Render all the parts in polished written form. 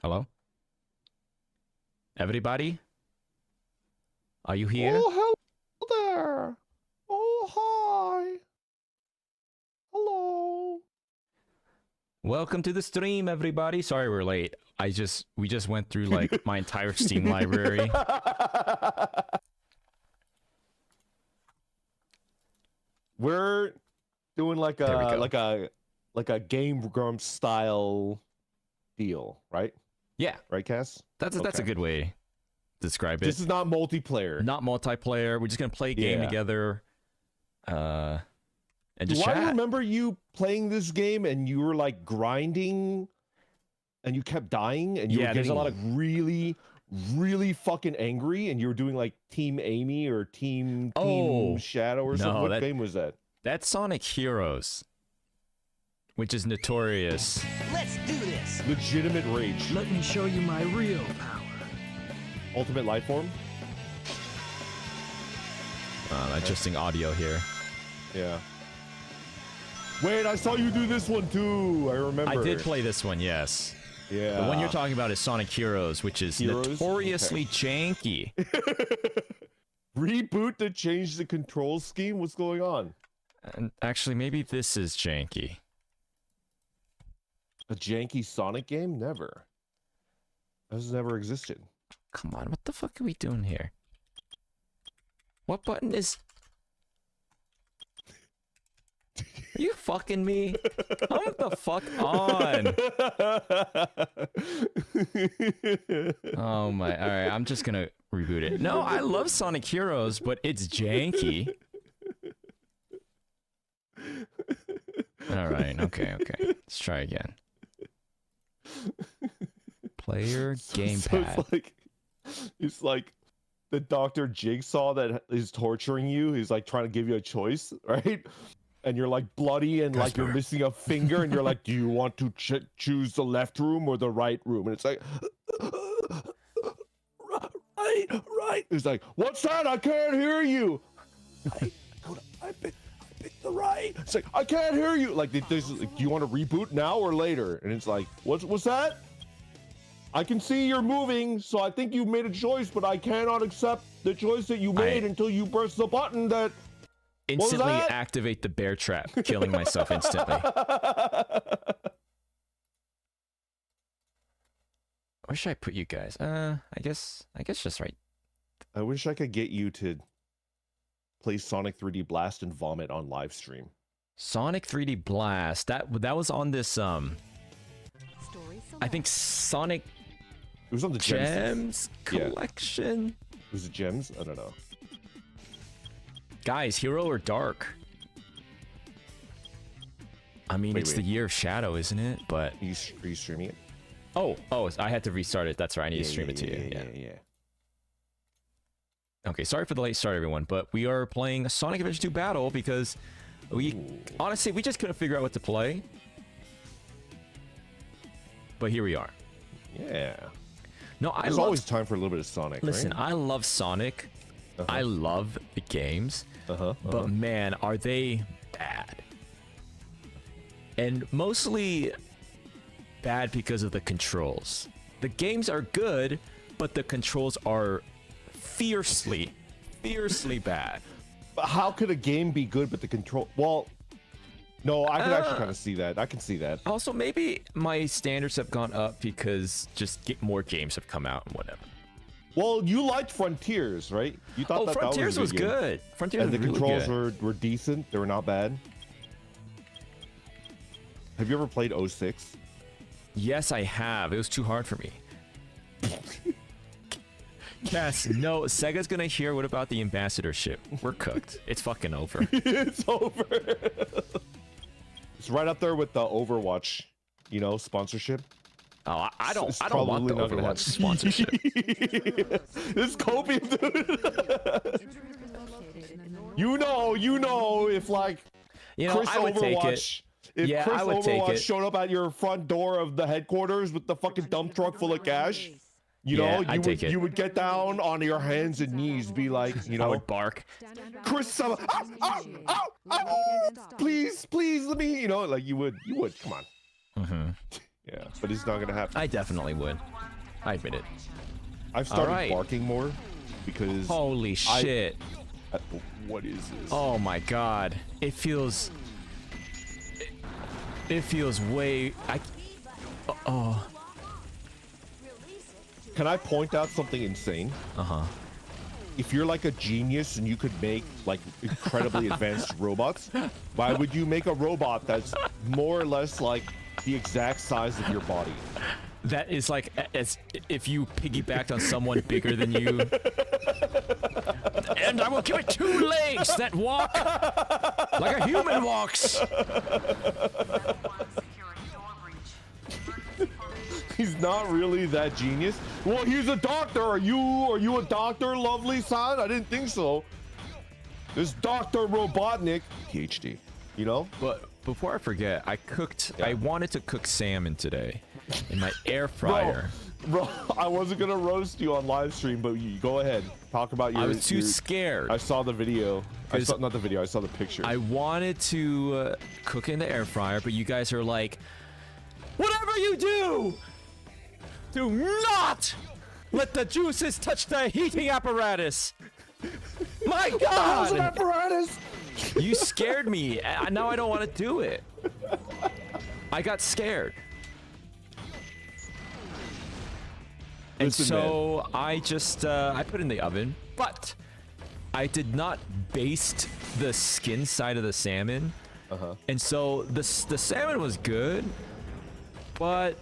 Hello? Everybody? Are you here? Oh, hello there. Oh, hi. Hello. Welcome to the stream, everybody. Sorry we're late. We just went through like my entire Steam library. We're doing like a Game Grumps style deal, right? Yeah. Right, Cass? That's a good way to describe it. This is not multiplayer. Not multiplayer. We're just gonna play a game together. And just Do chat. I remember you playing this game and you were like grinding and you kept dying and you were getting like really fucking angry and you were doing like Team Amy or Team Shadow or something? What game was that? That's Sonic Heroes, which is notorious. Let's do this. Legitimate rage. Let me show you my real power. Ultimate life form? Interesting audio here. Yeah. Wait, I saw you do this one too. I remember. I did play this one, yes. Yeah. The one you're talking about is Sonic Heroes, which is notoriously janky. Reboot to change the control scheme? What's going on? And actually, maybe this is janky. A janky Sonic game? Never. That's never existed. Come on, what the fuck are we doing here? What button is... Are you fucking me? Come the fuck on. Oh my, alright, I'm just gonna reboot it. No, I love Sonic Heroes, but it's janky. Alright, okay. Let's try again. Player gamepad. It's like the Dr. Jigsaw that is torturing you. He's like trying to give you a choice, right? And you're like bloody and like you're missing a finger and you're like, do you want to choose the left room or the right room? And it's like, right. It's like, what's that? I can't hear you. I picked the right. It's like, I can't hear you. Like, do you want to reboot now or later? And it's like, what's that? I can see you're moving, so I think you made a choice, but I cannot accept the choice that you made until you press the button that... Instantly activate the bear trap, killing myself instantly. Where should I put you guys? I guess just right. I wish I could get you to play Sonic 3D Blast and vomit on live stream. Sonic 3D Blast. That was on this I think Sonic it was on the Gems collection. Was it Gems? I don't know. Guys, hero or dark? I mean, it's the year of Shadow, isn't it? But are you streaming it? Oh, I had to restart it. That's right. I need to stream it to you. Yeah. Okay, sorry for the late start, everyone, but we are playing Sonic Adventure 2 Battle because honestly, we just couldn't figure out what to play. But here we are. Yeah. No, There's always time for a little bit of Sonic. Listen, right? I love Sonic. I love the games. But man, are they bad. And mostly bad because of the controls. The games are good, but the controls are fiercely bad. But how could a game be good but the control... Well, no, I can actually kind of see that. I can see that. Also, maybe my standards have gone up because more games have come out and whatever. Well, you liked Frontiers, right? You thought that Frontiers was good. Frontiers and was the really controls were decent. They were not bad. Have you ever played 06? Yes, I have. It was too hard for me. Cass, no, Sega's gonna hear what about the ambassadorship. We're cooked. It's fucking over. It's over. It's right up there with the Overwatch, sponsorship. Oh, I don't want the Overwatch sponsorship. This copium, dude. you know, if like Chris I would take Overwatch, it. if Chris I would take Overwatch it. showed up at your front door of the headquarters with the fucking dump truck full of cash, you would get down on your hands and knees, be like, I would bark. Chris, please, let me, like you would, come on. Yeah, but it's not gonna happen. I definitely would. I admit it. I've started barking more because holy shit. What is this? Oh my god. It feels way oh. Can I point out something insane? Uh-huh. If you're like a genius and you could make like incredibly advanced robots, why would you make a robot that's more or less like the exact size of your body? That is like as if you piggybacked on someone bigger than you. And I will give it 2 legs that walk like a human walks. He's not really that genius. Well, he's a doctor. Are you a doctor, lovely son? I didn't think so. This Dr. Robotnik, PhD, you know? But before I forget, I wanted to cook salmon today in my air fryer. Bro, I wasn't gonna roast you on live stream, but you go ahead. Talk about your. I was too scared. I saw the video. Not the video. I saw the picture. I wanted to cook in the air fryer, but you guys are like, whatever you do, do not let the juices touch the heating apparatus. My God! Apparatus. You scared me. Now I don't want to do it. I got scared. And Listen, so I just I put it in the oven, but I did not baste the skin side of the salmon. And so the salmon was good, but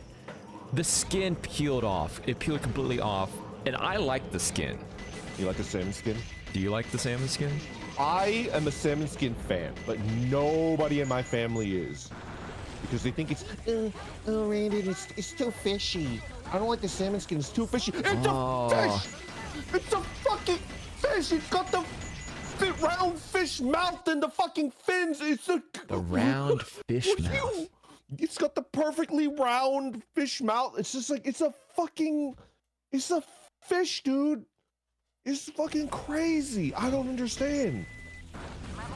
the skin peeled off. It peeled completely off, and I like the skin. You like the salmon skin? Do you like the salmon skin? I am a salmon skin fan, but nobody in my family is. Because they think it's, oh, Randy, it's too fishy. I don't like the salmon skin, it's too fishy. It's a fish! It's a fucking fish! It's got the round fish mouth and the fucking fins. It's a... The round fish mouth. It's got the perfectly round fish mouth. It's just like, it's a fish, dude. It's fucking crazy. I don't understand.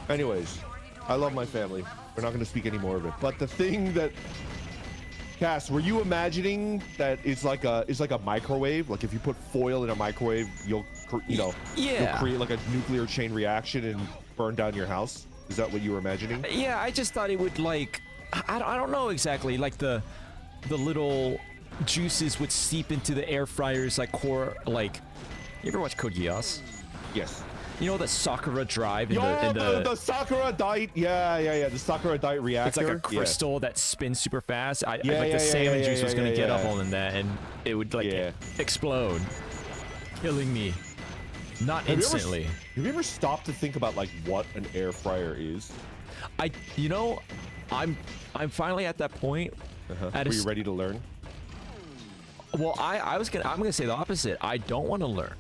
Anyways, I love my family. We're not going to speak any more of it. But the thing that, Cass, were you imagining that it's like a microwave? Like if you put foil in a microwave, you'll you'll create like a nuclear chain reaction and burn down your house? Is that what you were imagining? Yeah, I just thought it would like, I don't know exactly, like the little juices would seep into the air fryer's like core, like, you ever watch Code Geass? Yes. You know the Sakura drive in the Sakura Dite, yeah, the Sakura Dite reactor. It's like a crystal that spins super fast. Like yeah, the salmon juice was gonna get yeah. up on that, and it would like explode, killing me. Not instantly. Have you ever stopped to think about like what an air fryer is? You know, I'm finally at that point. Were you ready to learn? Well, I'm gonna say the opposite. I don't want to learn.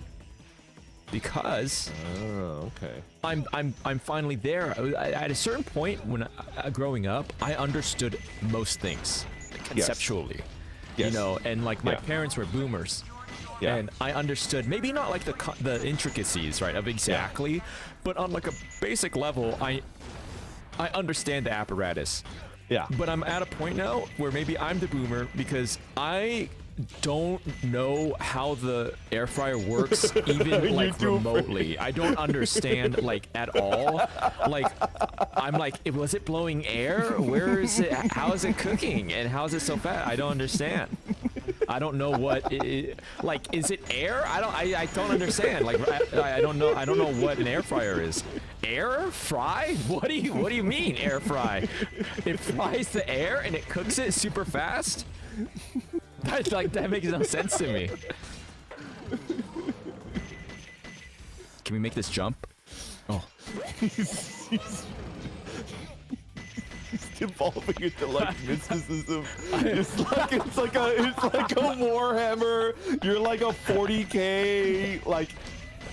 Because okay. I'm finally there. At a certain point when growing up, I understood most things conceptually. Yes. You know, and like my parents were boomers. Yeah. And I understood maybe not like the intricacies, right, of exactly, but on like a basic level, I understand the apparatus. Yeah. But I'm at a point now where maybe I'm the boomer because I don't know how the air fryer works even like remotely. I don't understand like at all. Like I'm like, was it blowing air? Where is it? How is it cooking? And how is it so fast? I don't understand. I don't know what like, is it air? I don't understand. Like I don't know what an air fryer is. Air fry? What do you mean air fry? It fries the air and it cooks it super fast? That makes no sense to me. Can we make this jump? Oh. He's evolving into like mysticism. It's like a Warhammer. You're like a 40k, like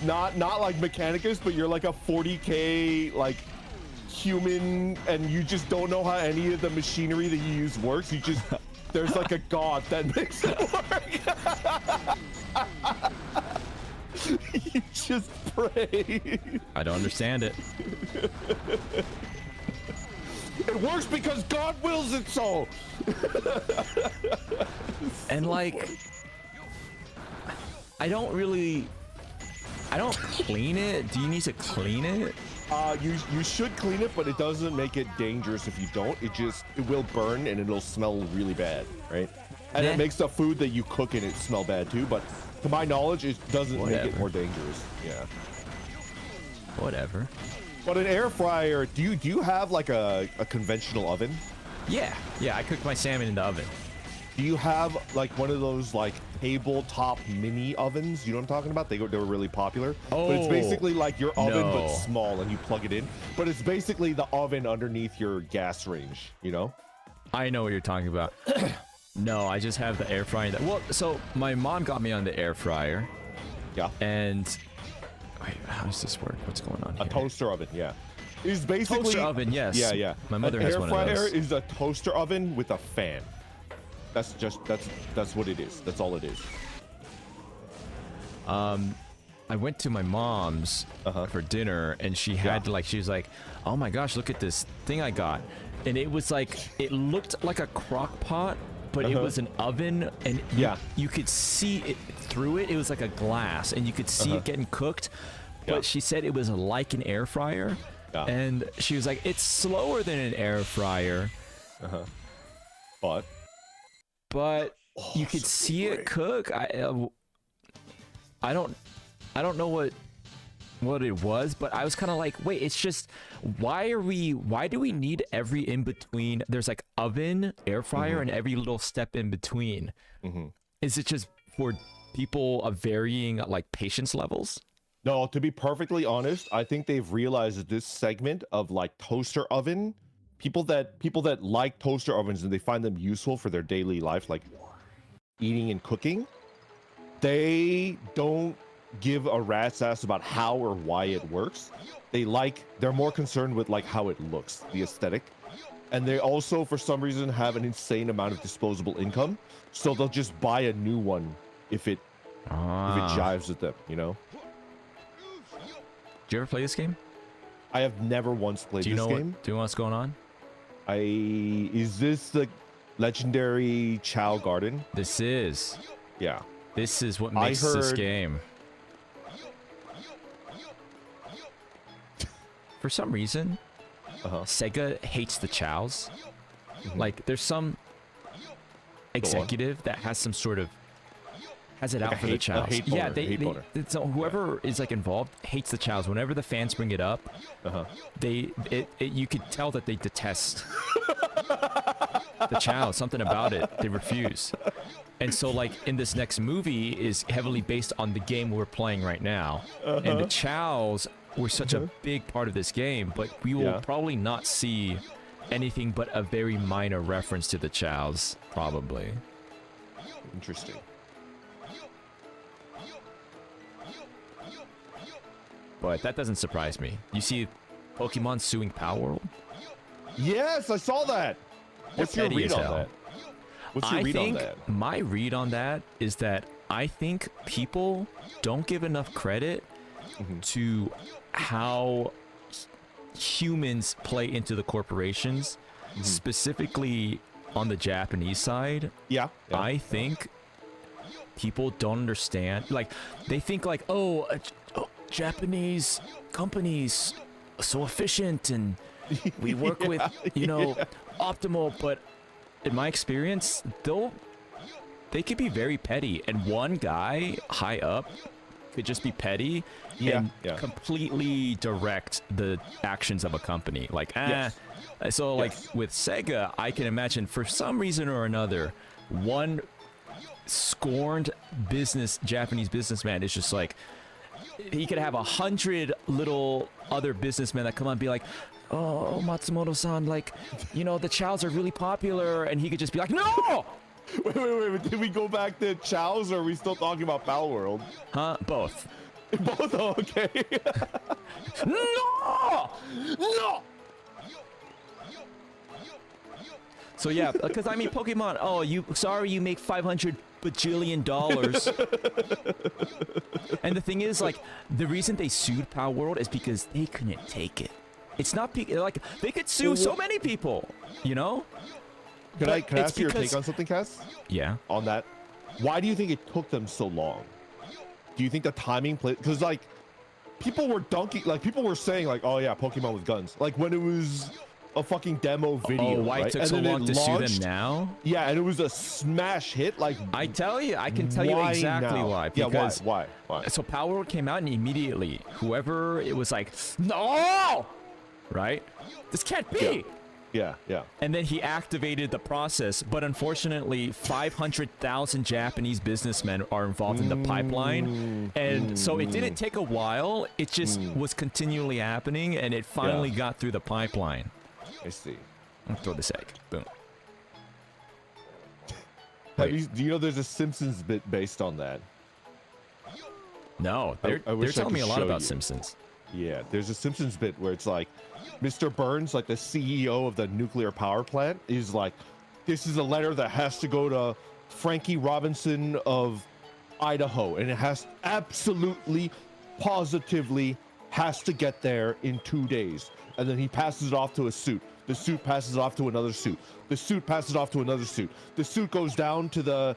not like Mechanicus, but you're like a 40k like human, and you just don't know how any of the machinery that you use works. You just there's like a god that makes it work. You just pray. I don't understand it. It works because God wills it so. And like, I don't clean it. Do you need to clean it? You should clean it, but it doesn't make it dangerous if you don't. It will burn and it'll smell really bad, right? And it makes the food that you cook in it smell bad too. But to my knowledge, it doesn't make it more dangerous. Yeah. Whatever. But an air fryer, do you have like a conventional oven? Yeah, I cook my salmon in the oven. Do you have like one of those like tabletop mini ovens? You know what I'm talking about? They were really popular. Oh, but it's basically like your oven no. but small, and you plug it in. But it's basically the oven underneath your gas range. You know? I know what you're talking about. No, I just have the air fryer. Well, so my mom got me on the air fryer. Yeah. And wait, how does this work? What's going on here? A toster oven, yeah. It's basically toaster oven, yes. Yeah. My mother has one of those. Air fryer is a toaster oven with a fan. That's what it is. That's all it is. I went to my mom's for dinner, and she had she was like, "Oh my gosh, look at this thing I got," and it was like, it looked like a crock pot, but it was an oven, and you could see it through it. It was like a glass, and you could see it getting cooked. But she said it was like an air fryer, and she was like, "It's slower than an air fryer." But you could see it cook. I don't know what it was, but I was kind of like, wait, it's just, why do we need every in between? There's like oven, air fryer, and every little step in between. Is it just for people of varying like patience levels? No, to be perfectly honest, I think they've realized that this segment of like toaster oven, people that like toaster ovens and they find them useful for their daily life, like eating and cooking, they don't give a rat's ass about how or why it works. They're more concerned with like how it looks, the aesthetic. And they also, for some reason, have an insane amount of disposable income, so they'll just buy a new one if it jives with them, you know? Do you ever play this game? I have never once played this game. Do you know what's going on? Is this the legendary Chao Garden? This is. Yeah. This is what makes this game. For some reason, Sega hates the Chaos. Like, there's some executive that has some sort of has it like out for the Chaos. Yeah, so whoever is like involved hates the Chaos. Whenever the fans bring it up, you could tell that they detest the Chaos. Something about it, they refuse. And so, like, in this next movie is heavily based on the game we're playing right now, and the Chaos were such a big part of this game, but we will probably not see anything but a very minor reference to the Chaos, probably. Interesting. But that doesn't surprise me. You see Pokemon suing Power World? Yes, I saw that. What's your read on that? What's your read on that? My read on that is that I think people don't give enough credit to how humans play into the corporations, specifically on the Japanese side. Yeah. I think people don't understand. Like, they think like, Japanese companies are so efficient and we work with, optimal, but in my experience, they could be very petty, and one guy high up could just be petty and completely direct the actions of a company. Like, so like with Sega, I can imagine for some reason or another, one scorned Japanese businessman is just like, he could have 100 little other businessmen that come on and be like, "Oh, Matsumoto-san, like, the Chows are really popular," and he could just be like, "No!" Wait. Did we go back to Chows, or are we still talking about Pal World? Huh? Both. Both? Oh, okay. No! So yeah, because I mean, Pokemon. You make $500 bajillion. And the thing is, like, the reason they sued Power World is because they couldn't take it. It's not like they could sue so many people, you know. Can I ask your take on something, Cass? Yeah. On that, why do you think it took them so long? Do you think the timing played? Because like people were dunking, like people were saying like, oh yeah, Pokemon with guns. Like when it was a fucking demo video. Oh, why right? it took and so long to sue them now? Yeah, and it was a smash hit. Like I can tell you exactly why. Because why? So Power World came out, and immediately whoever it was like, no, right? This can't be. Yeah. And then he activated the process, but unfortunately 500,000 Japanese businessmen are involved in the pipeline, and so it didn't take a while. It just was continually happening, and it finally got through the pipeline. I see. I'll throw this egg. Boom. Do you know there's a Simpsons bit based on that? No, they're telling me a lot about Simpsons. Yeah, there's a Simpsons bit where it's like Mr. Burns, like the CEO of the nuclear power plant, is like, this is a letter that has to go to Frankie Robinson of Idaho, and it has absolutely, positively has to get there in 2 days. And then he passes it off to a suit. The suit passes it off to another suit. The suit passes it off to another suit. The suit goes down to the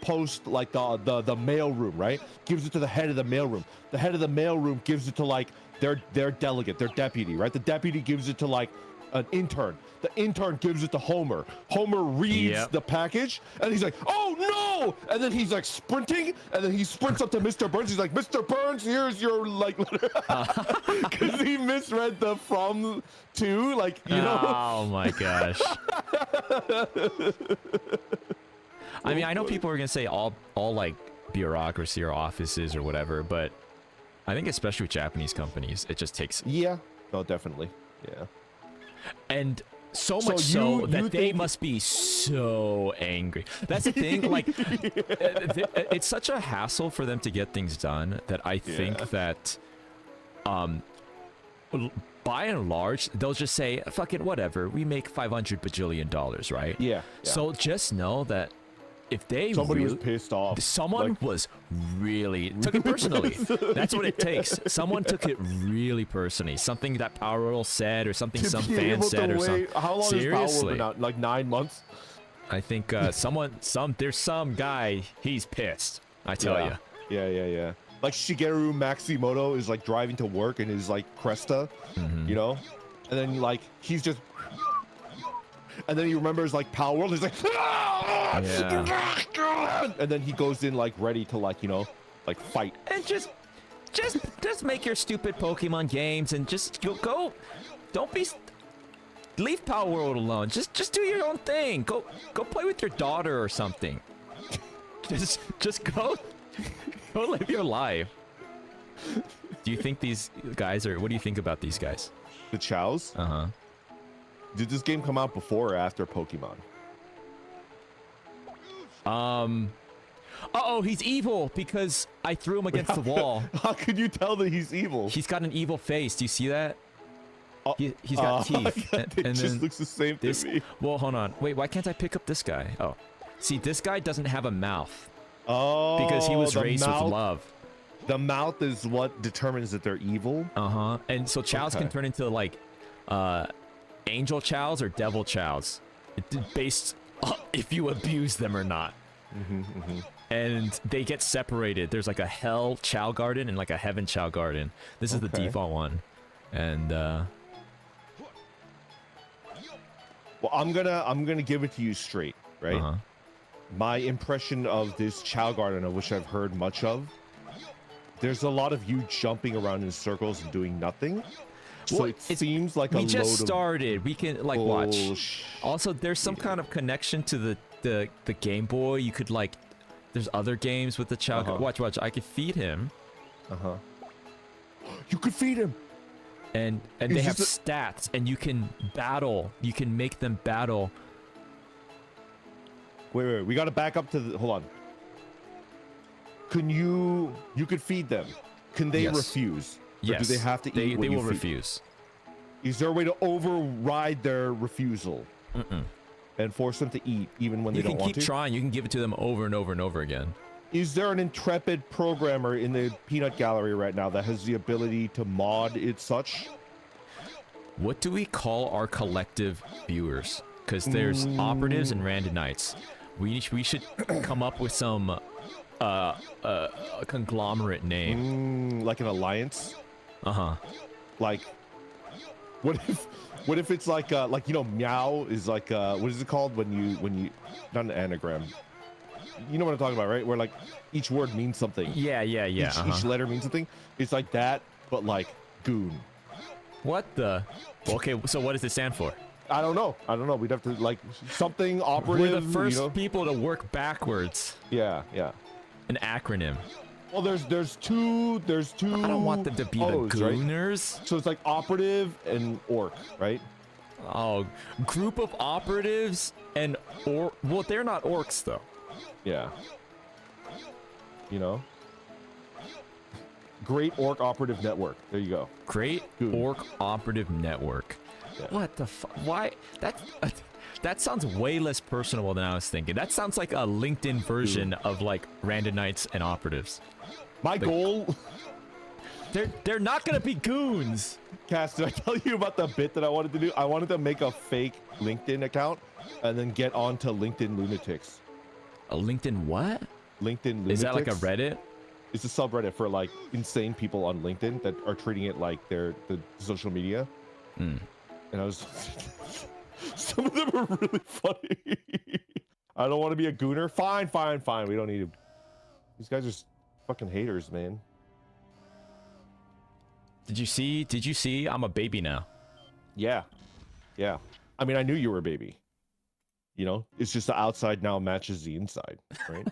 post, like the mail room, right? Gives it to the head of the mail room. The head of the mail room gives it to like their delegate, their deputy, right? The deputy gives it to like an intern. The intern gives it to Homer. Homer reads the package, and he's like, "Oh no!" And then he's like sprinting, and then he sprints up to Mr. Burns. He's like, "Mr. Burns, here's your like letter," because he misread the from to, like, you know. Oh my gosh. I mean, I know people are gonna say all like bureaucracy or offices or whatever, but I think especially with Japanese companies, it just takes. Yeah. No, definitely. Yeah. And so much so that they must be so angry. That's the thing. Like, it's such a hassle for them to get things done that I think that, by and large, they'll just say, "Fuck it, whatever. We make $500 bajillion, right?" Yeah. So just know that if they somebody was pissed off, someone was really took it personally. That's what it takes. Someone took it really personally. Something that Power World said, or something some fan said, or something. How long has Power World been out? Like 9 months. I think there's some guy. He's pissed. I tell you. Yeah. Like Shigeru Matsumoto is like driving to work in his like Cresta, you know, and then like he's just. And then he remembers like Power World. He's like, and then he goes in like ready to like, you know, like fight. And just make your stupid Pokemon games and just go. Don't be. Leave Power World alone. Just do your own thing. Go play with your daughter or something. just go live your life. Do you think these guys are? What do you think about these guys? The Chaos? Did this game come out before or after Pokemon? Uh-oh, he's evil because I threw him against the wall. How could you tell that he's evil? He's got an evil face. Do you see that? He's got teeth. It just looks the same to me. Well, hold on. Wait, why can't I pick up this guy? Oh, see, this guy doesn't have a mouth. Oh, because he was raised with love. The mouth is what determines that they're evil? And so Chows can turn into like, angel chows or devil chows, based if you abuse them or not. And they get separated. There's like a hell Chao Garden and like a heaven Chao Garden. This is the default one. And well, I'm gonna give it to you straight, right? My impression of this Chao Garden, of which I've heard much of, there's a lot of you jumping around in circles and doing nothing. So it seems like a load of... We just started. We can, like, watch. Also, there's some kind of connection to the Game Boy. You could, like... There's other games with the Chao... Watch. I could feed him. You could feed him! And they have stats, and you can battle. You can make them battle. Wait. We gotta back up to the... Hold on. Can you... You could feed them. Can they refuse? Or do they have to eat? They will refuse. Is there a way to override their refusal and force them to eat even when they don't want to? You can keep trying. You can give it to them over and over and over again. Is there an intrepid programmer in the peanut gallery right now that has the ability to mod it such? What do we call our collective viewers? Because there's operatives and random knights. We should come up with some a conglomerate name. Like an alliance. Like, what if it's like you know, meow is like what is it called when you not an anagram. You know what I'm talking about, right? Where like each word means something. Yeah. Each letter means something. It's like that, but like goon. What the? Okay, so what does it stand for? I don't know. We'd have to like something operative. We're the first you know? people to work backwards. Yeah. An acronym. Well, there's two. I don't want them to be O's, the gooners. Right? So it's like operative and orc, right? Oh, group of operatives and well, they're not orcs though. Yeah. You know? Great Orc Operative Network. There you go. Great Goon. Orc Operative Network. Yeah. What the why? That sounds way less personal than I was thinking. That sounds like a LinkedIn version of like random knights and operatives. My goal... They're not gonna be goons. Cass, did I tell you about the bit that I wanted to do? I wanted to make a fake LinkedIn account and then get onto LinkedIn Lunatics. A LinkedIn what? LinkedIn Lunatics. Is that like a Reddit? It's a subreddit for like insane people on LinkedIn that are treating it like the social media. And I was... Some of them are really funny. I don't want to be a gooner. Fine. We don't need to... These guys are fucking haters, man. Did you see? I'm a baby now. Yeah. I mean, I knew you were a baby. You know, it's just the outside now matches the inside, right?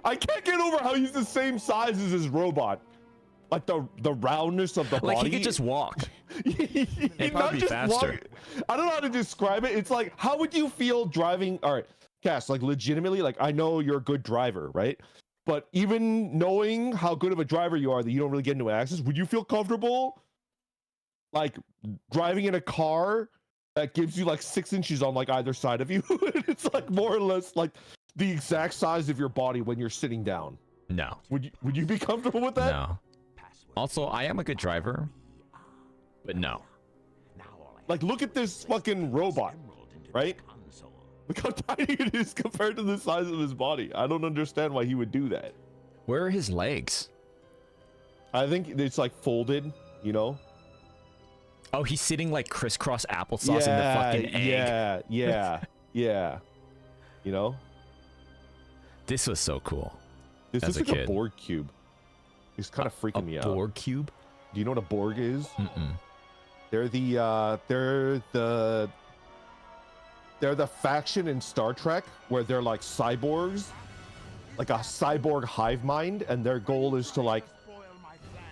I can't get over how he's the same size as his robot. Like the roundness of the body. Like he could just walk. He'd probably be faster. I don't know how to describe it. It's like, how would you feel driving? All right, Cass, like legitimately, like I know you're a good driver, right? But even knowing how good of a driver you are, that you don't really get into accidents, would you feel comfortable like driving in a car that gives you like 6 inches on like either side of you? It's like more or less like the exact size of your body when you're sitting down. No. Would you be comfortable with that? No. Also, I am a good driver, but no. Like, look at this fucking robot, right? Look how tiny it is compared to the size of his body. I don't understand why he would do that. Where are his legs? I think it's like folded, you know? Oh, he's sitting like crisscross applesauce in the fucking egg. Yeah. You know? This was so cool. This is like a Borg cube. It's kind of freaking me out. A Borg cube? Do you know what a Borg is? Mm-mm. They're the faction in Star Trek where they're like cyborgs, like a cyborg hive mind, and their goal is to like,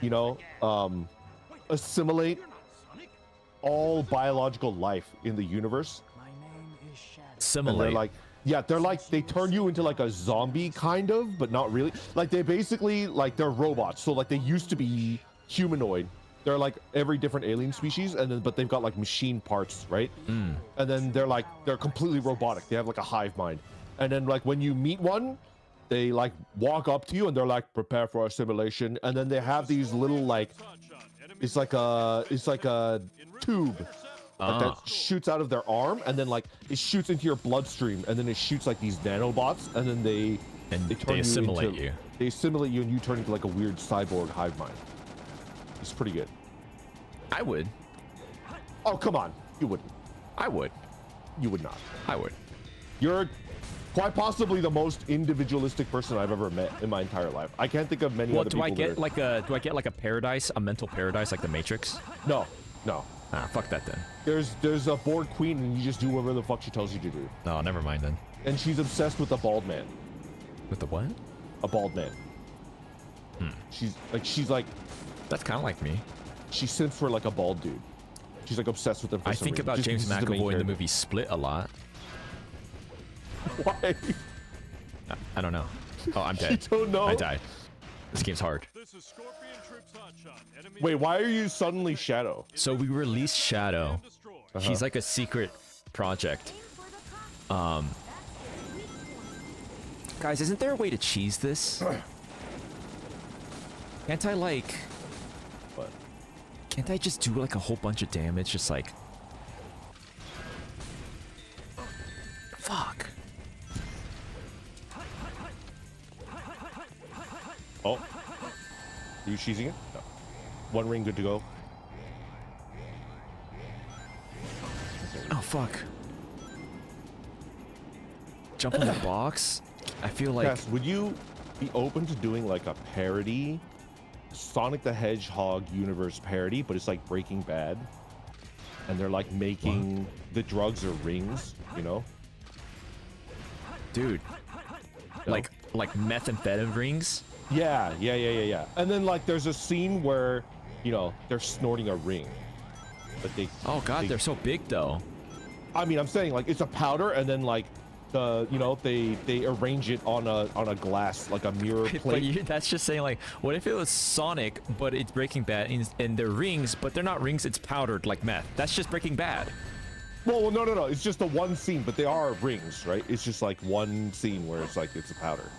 you know, assimilate all biological life in the universe. Assimilate. They're like, they turn you into like a zombie kind of, but not really. Like they basically, like they're robots. So like they used to be humanoid. They're like every different alien species, and then but they've got like machine parts, right? And then they're completely robotic. They have like a hive mind. And then like when you meet one, they like walk up to you and they're like, prepare for assimilation. And then they have these little like, it's like a tube like that shoots out of their arm, and then like it shoots into your bloodstream, and then it shoots like these nanobots, and then they assimilate you. They assimilate you, and you turn into like a weird cyborg hive mind. It's pretty good. I would. Oh, come on. You wouldn't. I would. You would not. I would. You're quite possibly the most individualistic person I've ever met in my entire life. I can't think of many other people. Do I get like a paradise, a mental paradise like the Matrix? No. Ah, fuck that then. There's a Borg queen, and you just do whatever the fuck she tells you to do. No, never mind then. And she's obsessed with a bald man. With the what? A bald man. She's like that's kind of like me. She simps for like a bald dude. She's like obsessed with him for I some think reason. about Just James because he's McAvoy in the main movie Split a lot. Why? I don't know. Oh, I'm dead. You don't know? I died. This game's hard. Wait, why are you suddenly Shadow? So we released Shadow. He's like a secret project. Guys, isn't there a way to cheese this? Can't I like Can't I just do like a whole bunch of damage? Just like... Fuck. Oh. Are you cheesing it? No. One ring good to go. Oh, fuck. Jump on the box? I feel like... Cass, would you be open to doing like a parody? Sonic the Hedgehog universe parody, but it's like Breaking Bad. And they're like making the drugs or rings, you know? Dude. No? Like methamphetamine rings? Yeah. And then like there's a scene where, you know, they're snorting a ring. But they... Oh god, they're so big though. I mean, I'm saying like it's a powder and then like the, you know, they arrange it on a glass, like a mirror plate. But that's just saying like, what if it was Sonic, but it's Breaking Bad and they're rings, but they're not rings, it's powdered like meth. That's just Breaking Bad. Well, no. It's just the one scene, but they are rings, right? It's just like one scene where it's like it's a powder.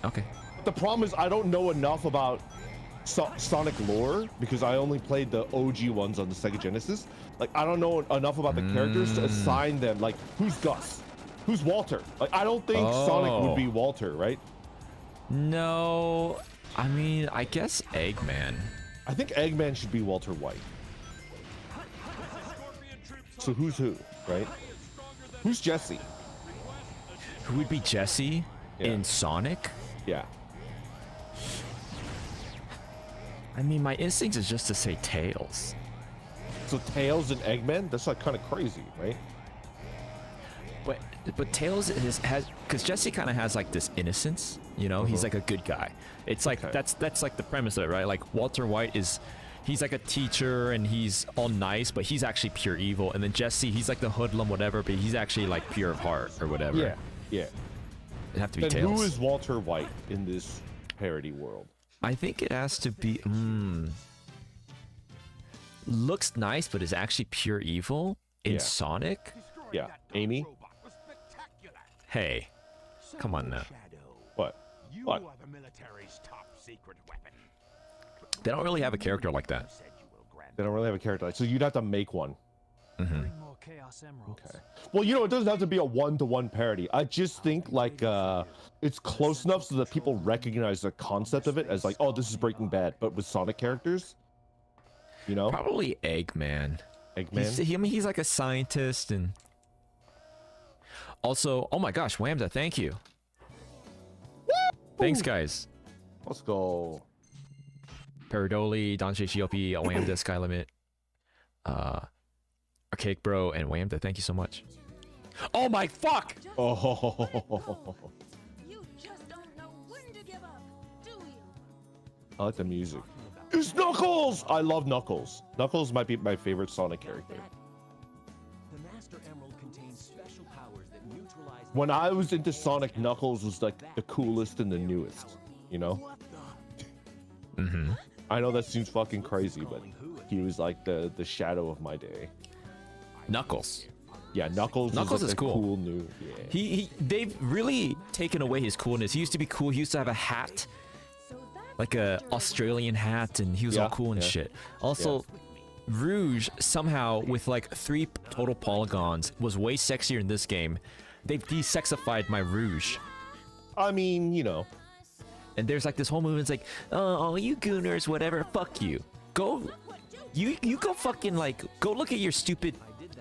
Okay. The problem is I don't know enough about Sonic lore because I only played the OG ones on the Sega Genesis. Like I don't know enough about the characters to assign them. Like who's Gus? Who's Walter? Like I don't think Sonic would be Walter, right? No, I mean I guess Eggman. I think Eggman should be Walter White. So who's who, right? Who's Jesse? Who would be Jesse in Sonic? Yeah. I mean, my instinct is just to say Tails. So Tails and Eggman? That's like kind of crazy, right? But Tails has because Jesse kind of has like this innocence, you know. He's like a good guy. It's like that's like the premise of it, right? Like Walter White he's like a teacher and he's all nice, but he's actually pure evil. And then Jesse, he's like the hoodlum, whatever, but he's actually like pure of heart or whatever. Yeah. It'd have to be Then Tails. who is Walter White in this parody world? I think it has to be. Looks nice, but is actually pure evil in Sonic. Yeah, Amy. Hey, come on now. What? What? Are the military's top secret weapon. They don't really have a character like that. They don't really have a character. So you'd have to make one. More chaos emeralds. Okay. Well, you know, it doesn't have to be a one-to-one parody. I just think like it's close enough so that people recognize the concept of it as like, oh, this is Breaking Bad, but with Sonic characters. You know? Probably Eggman. Eggman? He's like a scientist and... Also, oh my gosh, Whamda, thank you. Woo! Thanks, guys. Let's go. Paradoli, Donche Shiopi, Whamda, Sky Limit, Archaic Bro, and Whamda, thank you so much. Oh my fuck! Oh. You just don't know when to give up, do you? I like the music. It's Knuckles! I love Knuckles. Knuckles might be my favorite Sonic character. The Master Emerald contains special powers that neutralize. When I was into Sonic, Knuckles was like the coolest and the newest, you know? I know that seems fucking crazy, but he was like the shadow of my day. Knuckles. Yeah, Knuckles Knuckles was like is cool. new. Yeah. They've really taken away his coolness. He used to be cool. He used to have a hat, like a Australian hat, and he was all cool and shit. Also, Rouge somehow with like 3 total polygons was way sexier in this game. They've de-sexified my Rouge. I mean, you know. And there's like this whole movement. It's like, oh, you gooners, whatever. Fuck you. Go, you go fucking like, go look at your stupid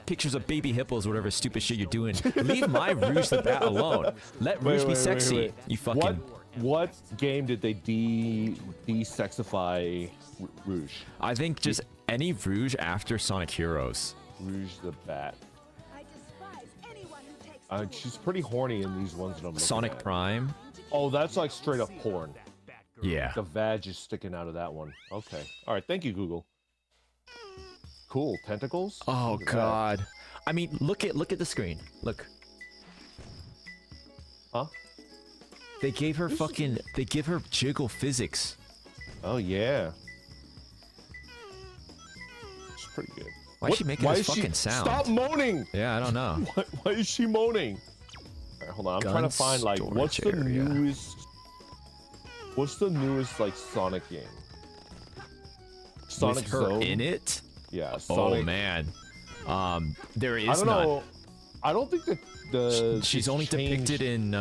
pictures of baby hippos, whatever stupid shit you're doing. Leave my Rouge the Bat alone. Let Rouge be sexy. Wait. You fucking. What game did they de-sexify Rouge? I think just any Rouge after Sonic Heroes. Rouge the Bat. I despise anyone who takes She's pretty horny in these ones that I'm looking Sonic at. Prime. Oh, that's like straight up porn. Yeah. The vag is sticking out of that one. Okay. All right. Thank you, Google. Cool. Tentacles? Oh Look at god. I mean, look at the screen. Look. Huh? They gave her they give her jiggle physics. Oh, yeah. It's pretty good. Why is she making this fucking sound? Stop moaning! Yeah, I don't know. Why is she moaning? All right, hold on. I'm trying to find, like, what's the newest like, Sonic game? Sonic with her Zone in it. Yeah. Oh Sonic. man, there is I don't none. know. I don't think that She's only depicted in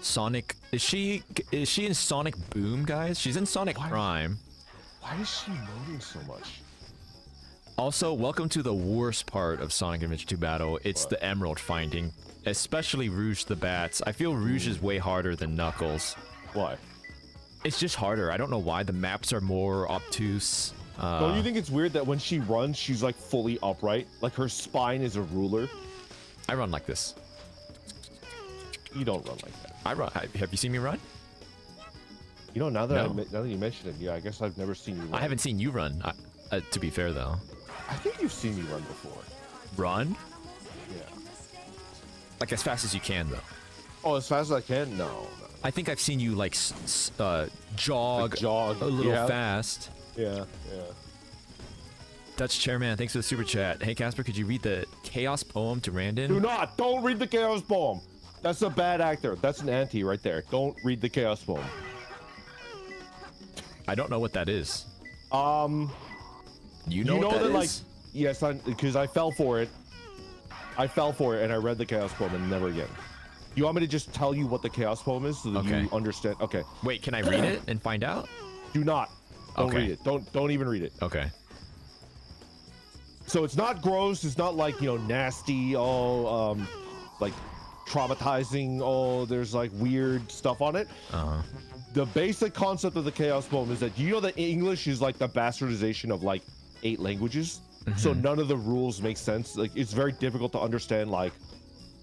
Sonic. Is she in Sonic Boom, guys? She's in Sonic Prime. Why is she moaning so much? Also, welcome to the worst part of Sonic Adventure 2 battle. It's the emerald finding, especially Rouge the Bats. I feel Rouge is way harder than Knuckles. Why? It's just harder. I don't know why. The maps are more obtuse. Don't you think it's weird that when she runs, she's like fully upright? Like her spine is a ruler? I run like this. You don't run like that. I run. Have you seen me run? You know, now that No. now that you mention it, yeah, I guess I've never seen you run. I haven't seen you run. To be fair, though. I think you've seen me run before. Run? Yeah. Like as fast as you can, though. Oh, as fast as I can? No. I think I've seen you like jog, Like jog, a little yeah. fast. Yeah. Dutch Chairman, thanks for the super chat. Hey Caspurr, could you read the Chaos poem to Randon? Do not. Don't read the Chaos poem. That's a bad actor. That's an anti right there. Don't read the Chaos poem. I don't know what that is. You know what that is? like, yes, because I fell for it. I fell for it and I read the Chaos poem and never again. You want me to just tell you what the Chaos poem is so that you understand? Okay. Wait, can I read it and find out? Do not. Don't Okay. read it. Don't even read it. Okay. So it's not gross. It's not like, you know, nasty. Oh, like traumatizing. Oh, there's like weird stuff on it. Uh-huh. The basic concept of the Chaos poem is that, you know, that English is like the bastardization of like 8 languages. So none of the rules make sense. Like it's very difficult to understand like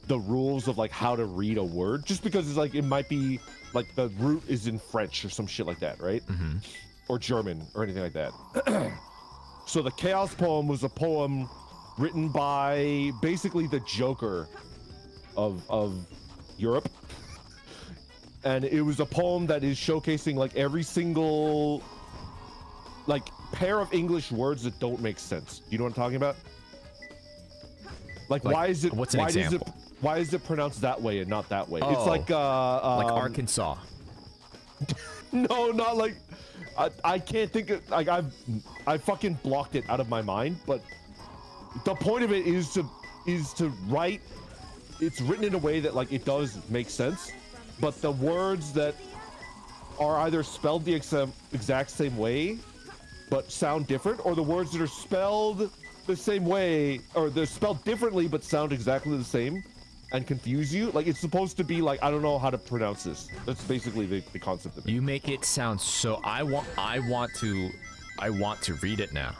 the rules of like how to read a word, just because it's like it might be like the root is in French or some shit like that, right? Or German or anything like that. So the Chaos poem was a poem written by basically the Joker of Europe. And it was a poem that is showcasing like every single like pair of English words that don't make sense. You know what I'm talking about? Like why is it what's an example? Why is it pronounced that way and not that way? Oh, it's like Arkansas. no, not like I can't think of like I fucking blocked it out of my mind, but the point of it is to write. It's written in a way that like it does make sense, but the words that are either spelled the exact same way but sound different, or the words that are spelled the same way or they're spelled differently but sound exactly the same and confuse you. Like it's supposed to be like, I don't know how to pronounce this. That's basically the concept of it. You make it sound so I want to read it now.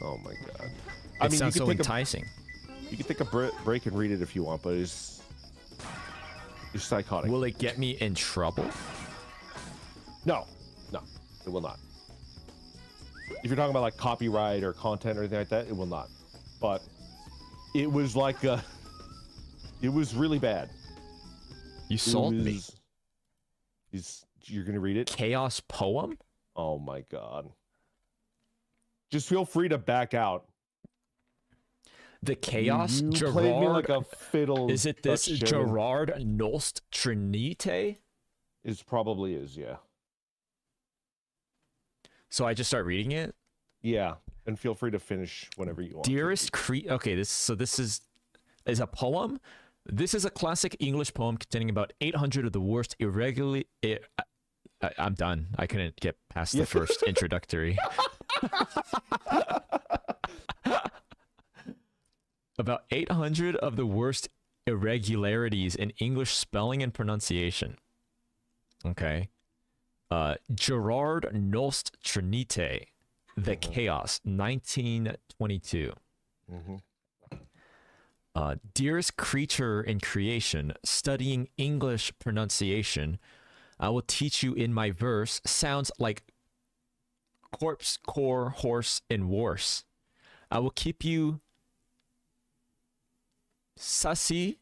Oh my god. It sounds so enticing. You can take a break and read it if you want, but it's psychotic. Will it get me in trouble? No, it will not. If you're talking about like copyright or content or anything like that, it will not. But it was like it was really bad. You sold me. You're gonna read it? Chaos poem? Oh my god. Just feel free to back out. The Chaos you Gerard. played me like a fiddle. Is it this Gerard Nost Trinite? It probably is, yeah. So I just start reading it? Yeah, and feel free to finish whenever you want. Dearest Okay, this is a poem. This is a classic English poem containing about 800 of the worst irregularly. I'm done. I couldn't get past the first introductory. About 800 of the worst irregularities in English spelling and pronunciation. Okay. Gerard Nost Trinite, The Chaos, 1922. Dearest creature in creation, studying English pronunciation, I will teach you in my verse sounds like corpse, core, horse, and worse. I will keep you sussy,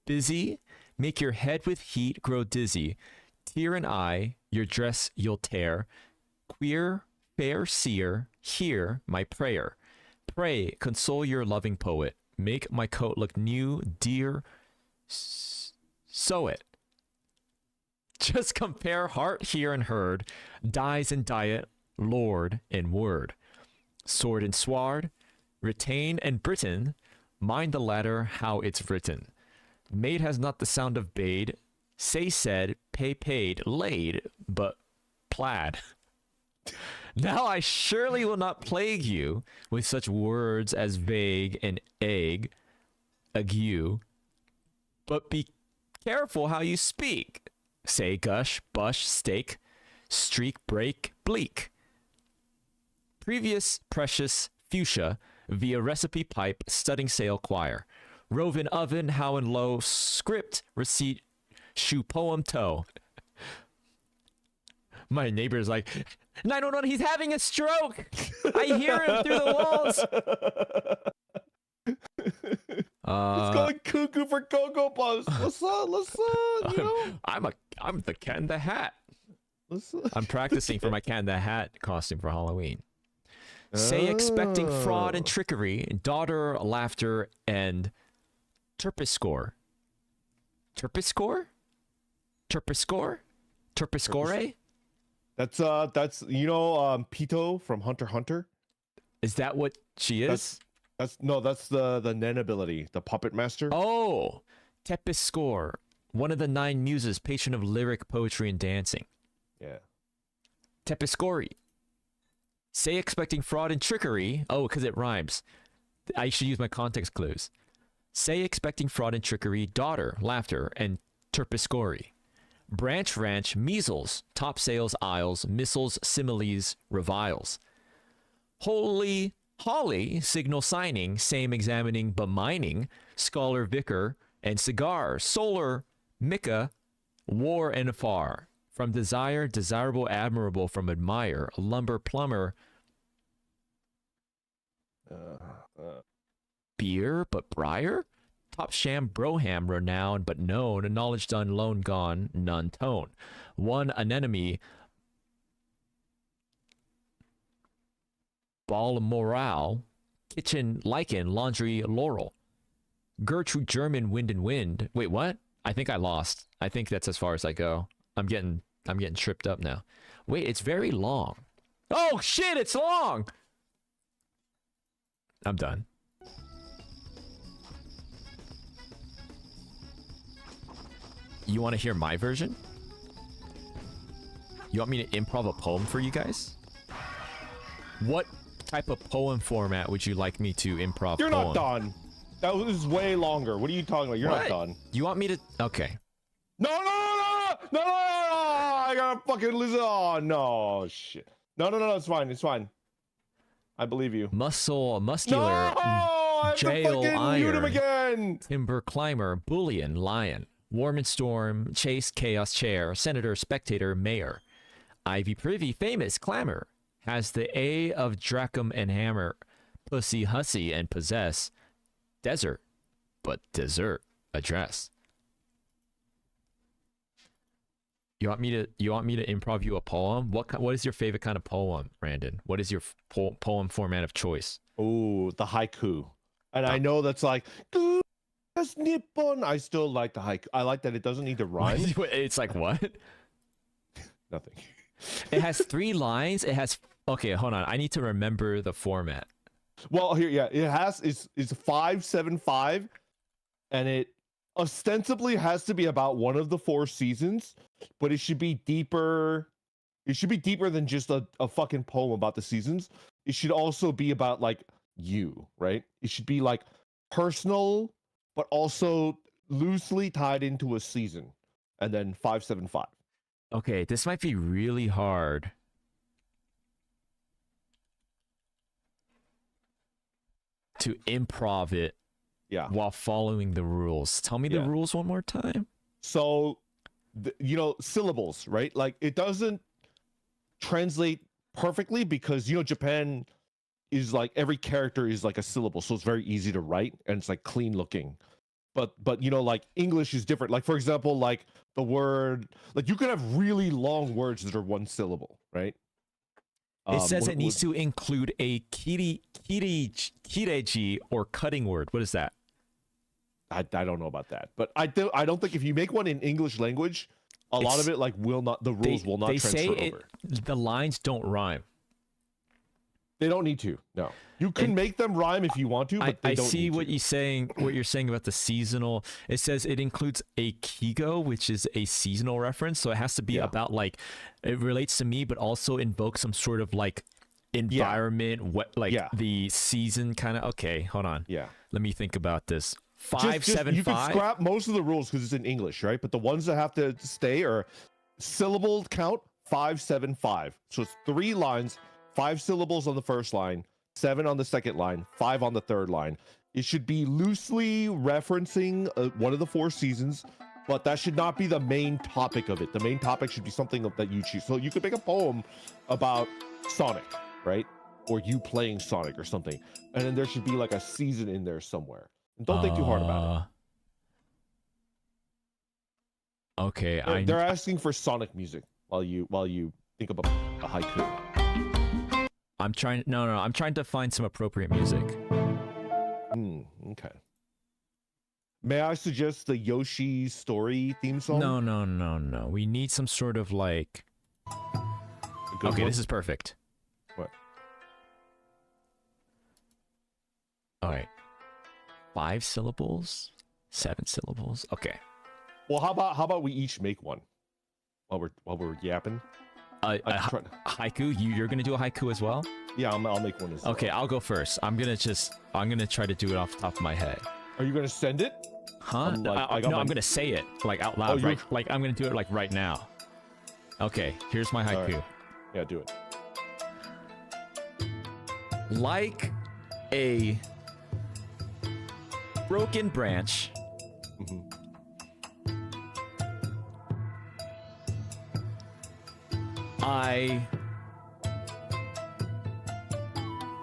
busy, make your head with heat grow dizzy. Tear and eye, your dress you'll tear. Queer, fair seer, hear my prayer. Pray, console your loving poet. Make my coat look new, dear. Sew it. Just compare heart, hear, and heard, dies and diet, lord and word, sword and sward, retain and Britain, mind the latter how it's written. Maid has not the sound of bade, say said, pay paid, laid, but plaid. Now I surely will not plague you with such words as vague and egg, ague, but be careful how you speak. Say gush, bush, stake, streak, break, bleak. Previous precious fuchsia via recipe pipe, studding sail choir. Roven oven, how and low, script, receipt, shoe poem toe. My neighbor's like, 911, he's having a stroke. I hear him through the walls. He's going cuckoo for Cocoa Puffs. What's up? You know? I'm the Cat in the Hat. What's up? I'm practicing for my Cat in the Hat costume for Halloween. Say expecting fraud and trickery, daughter, laughter, and terpiscore. Terpiscore? Terpiscore? Terpiscore? That's Pito from Hunter x Hunter. Is that what she is? That's the Nen ability, the puppet master. Oh, Tepiscore, one of the 9 muses, patron of lyric, poetry, and dancing. Yeah. Tepiscori. Say expecting fraud and trickery. Oh, because it rhymes. I should use my context clues. Say expecting fraud and trickery, daughter, laughter, and terpiscori. Branch ranch, measles, top sales, aisles, missiles, similes, reviles. Holy holly, signal signing, same examining, but mining, scholar, vicar, and cigar, solar, mica, war and afar. From desire, desirable, admirable, from admire, lumber, plumber, beer, but briar, top sham, broham, renown, but known, knowledge done, lone gone, none tone. One anemone, ball morale, kitchen lichen, laundry laurel. Gertrude German wind and wind. Wait, what? I think I lost. I think that's as far as I go. I'm getting tripped up now. Wait, it's very long. Oh shit, it's long. I'm done. You want to hear my version? You want me to improv a poem for you guys? What type of poem format would you like me to improv? You're not done. That was way longer. What are you talking about? You're not done. You want me to? Okay. No! I gotta fucking listen. Oh no, shit. No. It's fine. I believe you. Muscular. No! Jail iron. Mute him again. Timber climber. Bullion. Lion. Warm and storm. Chase. Chaos chair. Senator. Spectator. Mayor. Ivy privy. Famous. Clamor. Has the A of Dracum and hammer. Pussy hussy and possess. Desert. But dessert. Address. You want me to improv you a poem? What is your favorite kind of poem, Randon? What is your poem format of choice? Oh, the haiku. And I know that's like, that's Nippon. I still like the haiku. I like that it doesn't need to rhyme. It's like what? Nothing. It has 3 lines. It has. Okay, hold on. I need to remember the format. Well, here, yeah, it's 575, and it ostensibly has to be about one of the 4 seasons, but it should be deeper. It should be deeper than just a fucking poem about the seasons. It should also be about like you, right? It should be like personal, but also loosely tied into a season. And then 575. Okay, this might be really hard. To improv it, while following the rules. Tell me the rules one more time. So, syllables, right? Like it doesn't translate perfectly because Japan is like every character is like a syllable, so it's very easy to write and it's like clean looking. But like English is different. Like for example, like the word, like you could have really long words that are 1 syllable, right? It says it needs to include a kireji or cutting word. What is that? I don't know about that, but I don't think if you make one in English language, A lot of it like will not. The rules will not transfer over. The lines don't rhyme. They don't need to. No, you can make them rhyme if you want to, but they don't. I see need what to. you're saying. What you're saying about the seasonal. It says it includes a Kigo, which is a seasonal reference. So it has to be about like it relates to me, but also invokes some sort of like environment, what like the season kind of. Okay, hold on. Yeah. Let me think about this. You can scrap most of the rules because it's in English, right? But the ones that have to stay are syllable count 575. So it's 3 lines. 5 syllables on the first line, 7 on the second line, 5 on the third line. It should be loosely referencing one of the 4 seasons, but that should not be the main topic of it. The main topic should be something that you choose. So you could make a poem about Sonic, right? Or you playing Sonic or something. And then there should be like a season in there somewhere. And don't think too hard about it. Okay, they're asking for Sonic music while you think about a haiku. I'm trying. No, I'm trying to find some appropriate music. Okay. May I suggest the Yoshi story theme song? No. We need some sort of like. Okay, this is perfect. What? All right. 5 syllables, 7 syllables. Okay. Well, how about we each make one while we're yapping? Haiku? You're gonna do a haiku as well? Yeah, I'll make one as well. Okay, I'll go first. I'm gonna try to do it off the top of my head. Are you gonna send it? Huh? No, I'm gonna say it like out loud. Right? Like I'm gonna do it like right now. Okay, here's my haiku. Right. Yeah, do it. Like a broken branch. I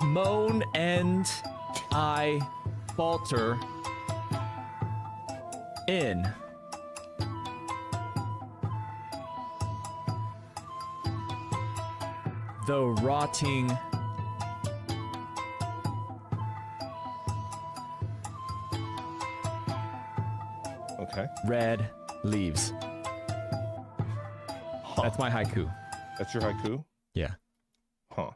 moan and I falter in the rotting red leaves. That's my haiku. That's your haiku? Yeah. Huh.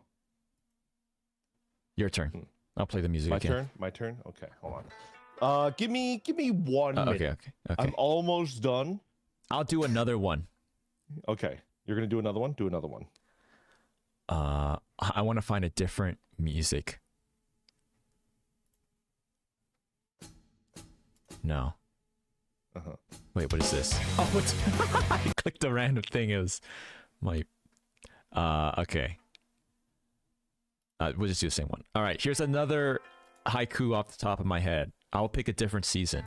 Your turn. I'll play the music again. My turn? Okay, hold on. Give me 1 minute. Okay. I'm almost done. I'll do another one. Okay. You're gonna do another one? Do another one. I want to find a different music. No. Wait, what is this? Oh, it's I clicked a random thing. It was my okay. We'll just do the same one. All right, here's another haiku off the top of my head. I'll pick a different season.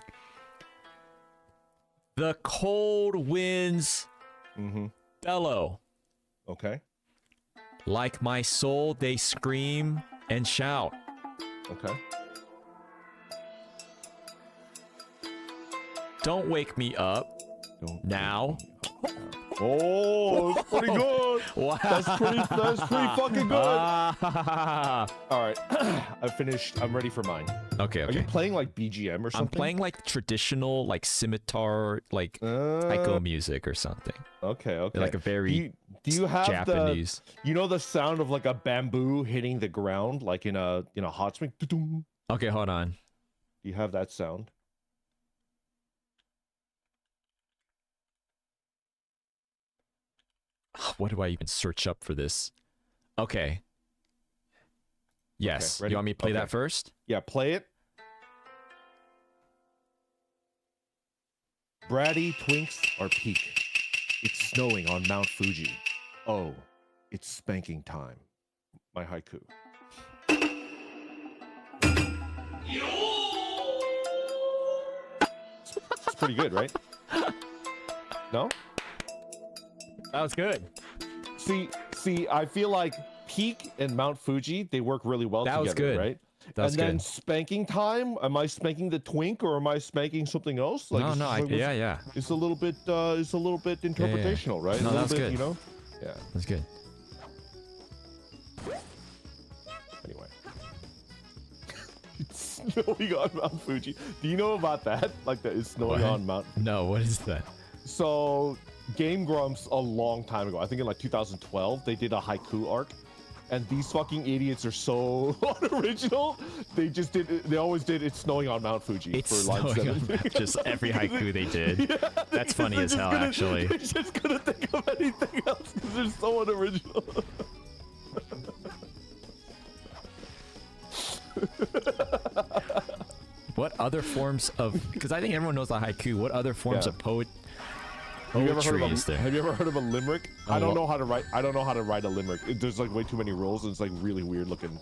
The cold winds bellow. Okay. Like my soul, they scream and shout. Okay. Don't wake me up now. Oh, that's pretty good. Wow. That's pretty fucking good. All right, I finished. I'm ready for mine. Okay. Are you playing like BGM or something? I'm playing like traditional, like scimitar, like Aiko music or something. Okay. Like a very do you have Japanese. You know the sound of like a bamboo hitting the ground, like in a hot spring? Okay, hold on. Do you have that sound? What do I even search up for this? Okay. Yes. Okay, you want me to play that first? Yeah, play it. Bratty twinks are peak. It's snowing on Mount Fuji. Oh, it's spanking time. My haiku. It's pretty good, right? No? That was good. See, I feel like Peak and Mount Fuji, they work really well together, was good. right? That was and then good. spanking time, am I spanking the twink or am I spanking something else? Like, yeah. It's a little bit interpretational, right? No, that's good. You know? Yeah. That's good. Anyway. It's snowing on Mount Fuji. Do you know about that? Like that is snowing on Mount. No, what is that? So Game Grumps a long time ago. I think in like 2012, they did a haiku arc. And these fucking idiots are so unoriginal. They just did. They always did. It's snowing on Mount Fuji It's for line snowing 7. on just every haiku they did. Yeah, that's funny as hell, actually. They're just gonna think of anything else because they're so unoriginal. What other forms of? Because I think everyone knows the haiku. What other forms of poetry is there? Have you ever heard of a limerick? I don't know how to write. I don't know how to write a limerick. There's like way too many rules, and it's like really weird looking.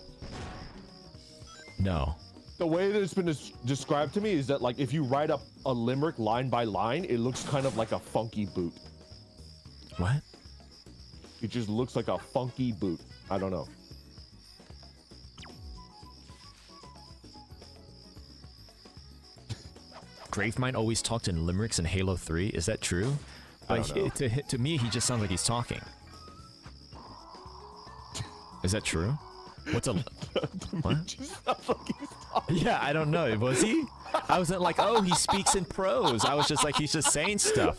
No. The way that it's been described to me is that like if you write up a limerick line by line, it looks kind of like a funky boot. What? It just looks like a funky boot. I don't know. Gravemind always talked in limericks in Halo 3. Is that true? But to me, he just sounds like he's talking. Is that true? What's a... What? Just sounds like he's talking. Yeah, I don't know. Was he? I wasn't like, oh, he speaks in prose. I was just like, he's just saying stuff.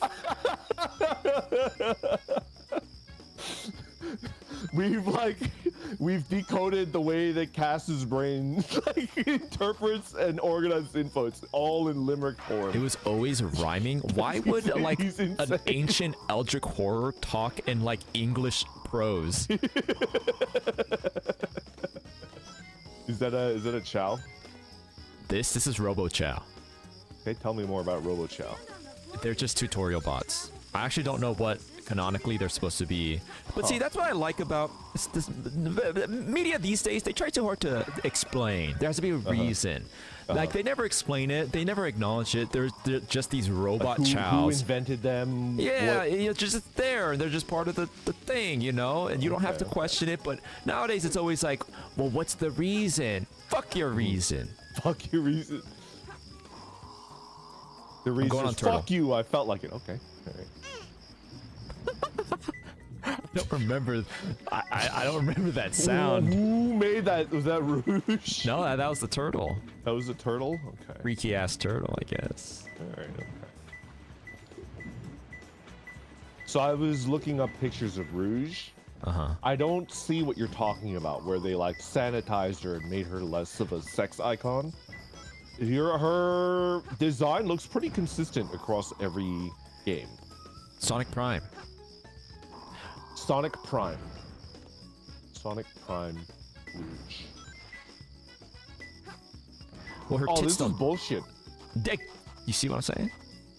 We've decoded the way that Cass's brain like interprets and organizes info. It's all in limerick form. It was always rhyming. Why would like an ancient Eldritch horror talk in like English prose? Is that a Chao? This is Robo Chao. Okay, tell me more about Robo Chao. They're just tutorial bots. I actually don't know what canonically they're supposed to be. But see, that's what I like about this media these days. They try too hard to explain. There has to be a reason. Like, they never explain it. They never acknowledge it. They're just these robot chows. Who invented them? Yeah, you're just there. They're just part of the thing, you know? And you don't have to question it. But nowadays, it's always like, well, what's the reason? Fuck your reason. Fuck your reason. The reason is fuck you. I felt like it. Okay. All right. I don't remember. I don't remember that sound. Who made that? Was that Rouge? No, that was the turtle. That was the turtle. Okay. Freaky ass turtle, I guess. All right. Okay. So I was looking up pictures of Rouge. I don't see what you're talking about, where they like sanitized her and made her less of a sex icon. Her design looks pretty consistent across every game. Sonic Prime. Sonic Prime. Sonic Prime Rouge. Well, her oh, tits this don't... is bullshit. You see what I'm saying?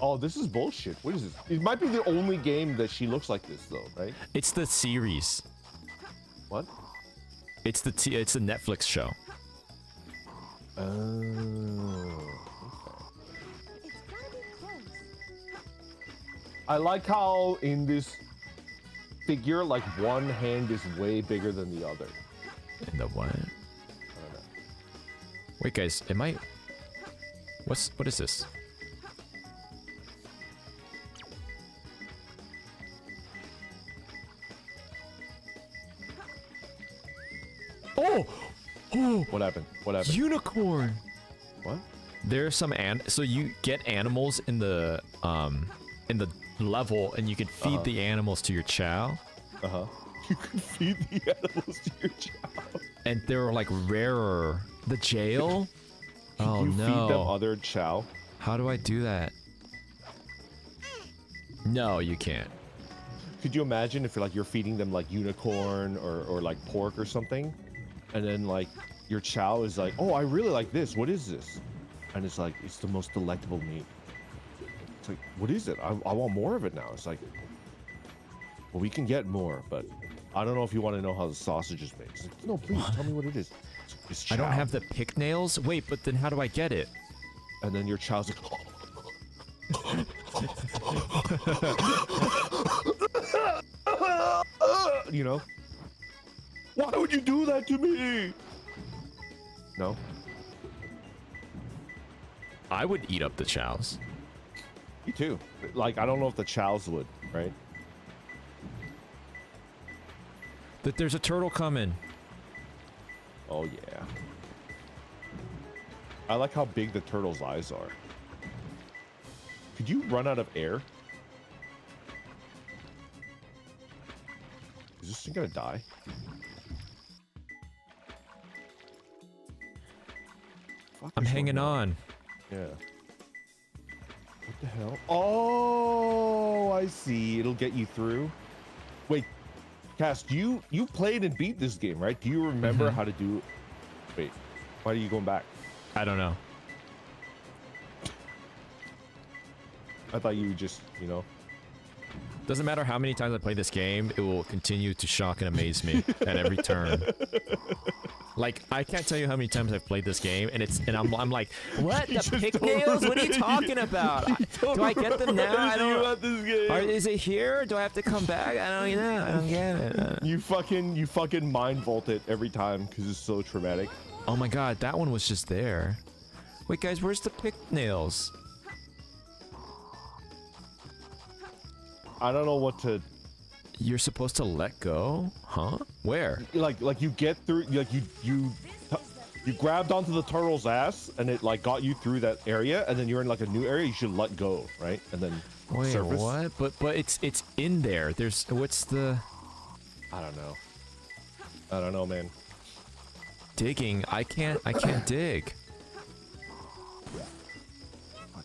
Oh, this is bullshit. What is this? It might be the only game that she looks like this, though, right? It's the series. What? It's the Netflix show. Oh. Okay. It's gotta be close. I like how in this figure, like one hand is way bigger than the other. In the what? I don't know. Wait, guys, am I? What is this? Oh! Oh! What happened? What happened? Unicorn! What? There's some so you get animals in the level, and you can feed the animals to your Chao. You can feed the animals to your Chao. And they're like rarer. The jail? Oh you no. feed them other Chao? How do I do that? No, you can't. Could you imagine if you're feeding them like unicorn or like pork or something, and then like your Chao is like, oh, I really like this. What is this? And it's like, it's the most delectable meat. It's like, what is it? I want more of it now. It's like, well, we can get more, but I don't know if you want to know how the sausage is made. It's like, no, please tell me what it is. It's Chao. I don't have the pick nails. Wait, but then how do I get it? And then your Chao's like, you know? Why would you do that to me? No? I would eat up the Chaos. Me too. Like, I don't know if the Chaos would, right? That there's a turtle coming. Oh, yeah. I like how big the turtle's eyes are. Could you run out of air? Is this thing gonna die? I'm hanging on. Yeah. What the hell? Oh, I see. It'll get you through. Wait, Cass, you played and beat this game, right? Do you remember how to do? Wait, why are you going back? I don't know. I thought you would just, you know. Doesn't matter how many times I play this game, it will continue to shock and amaze me at every turn. Like, I can't tell you how many times I've played this game, and I'm like, what? The pigtails? What are you talking about? Do I get them now? I don't. Is it here? Do I have to come back? I don't know. I don't get it. You fucking mind vault it every time because it's so traumatic. Oh my god, that one was just there. Wait, guys, where's the pigtails? I don't know what to. You're supposed to let go? Huh? Where? Like you get through, like you grabbed onto the turtle's ass and it like got you through that area, and then you're in like a new area. You should let go, right? And then wait, surface. what? But it's in there. There's what's the? I don't know, man. Digging. I can't dig.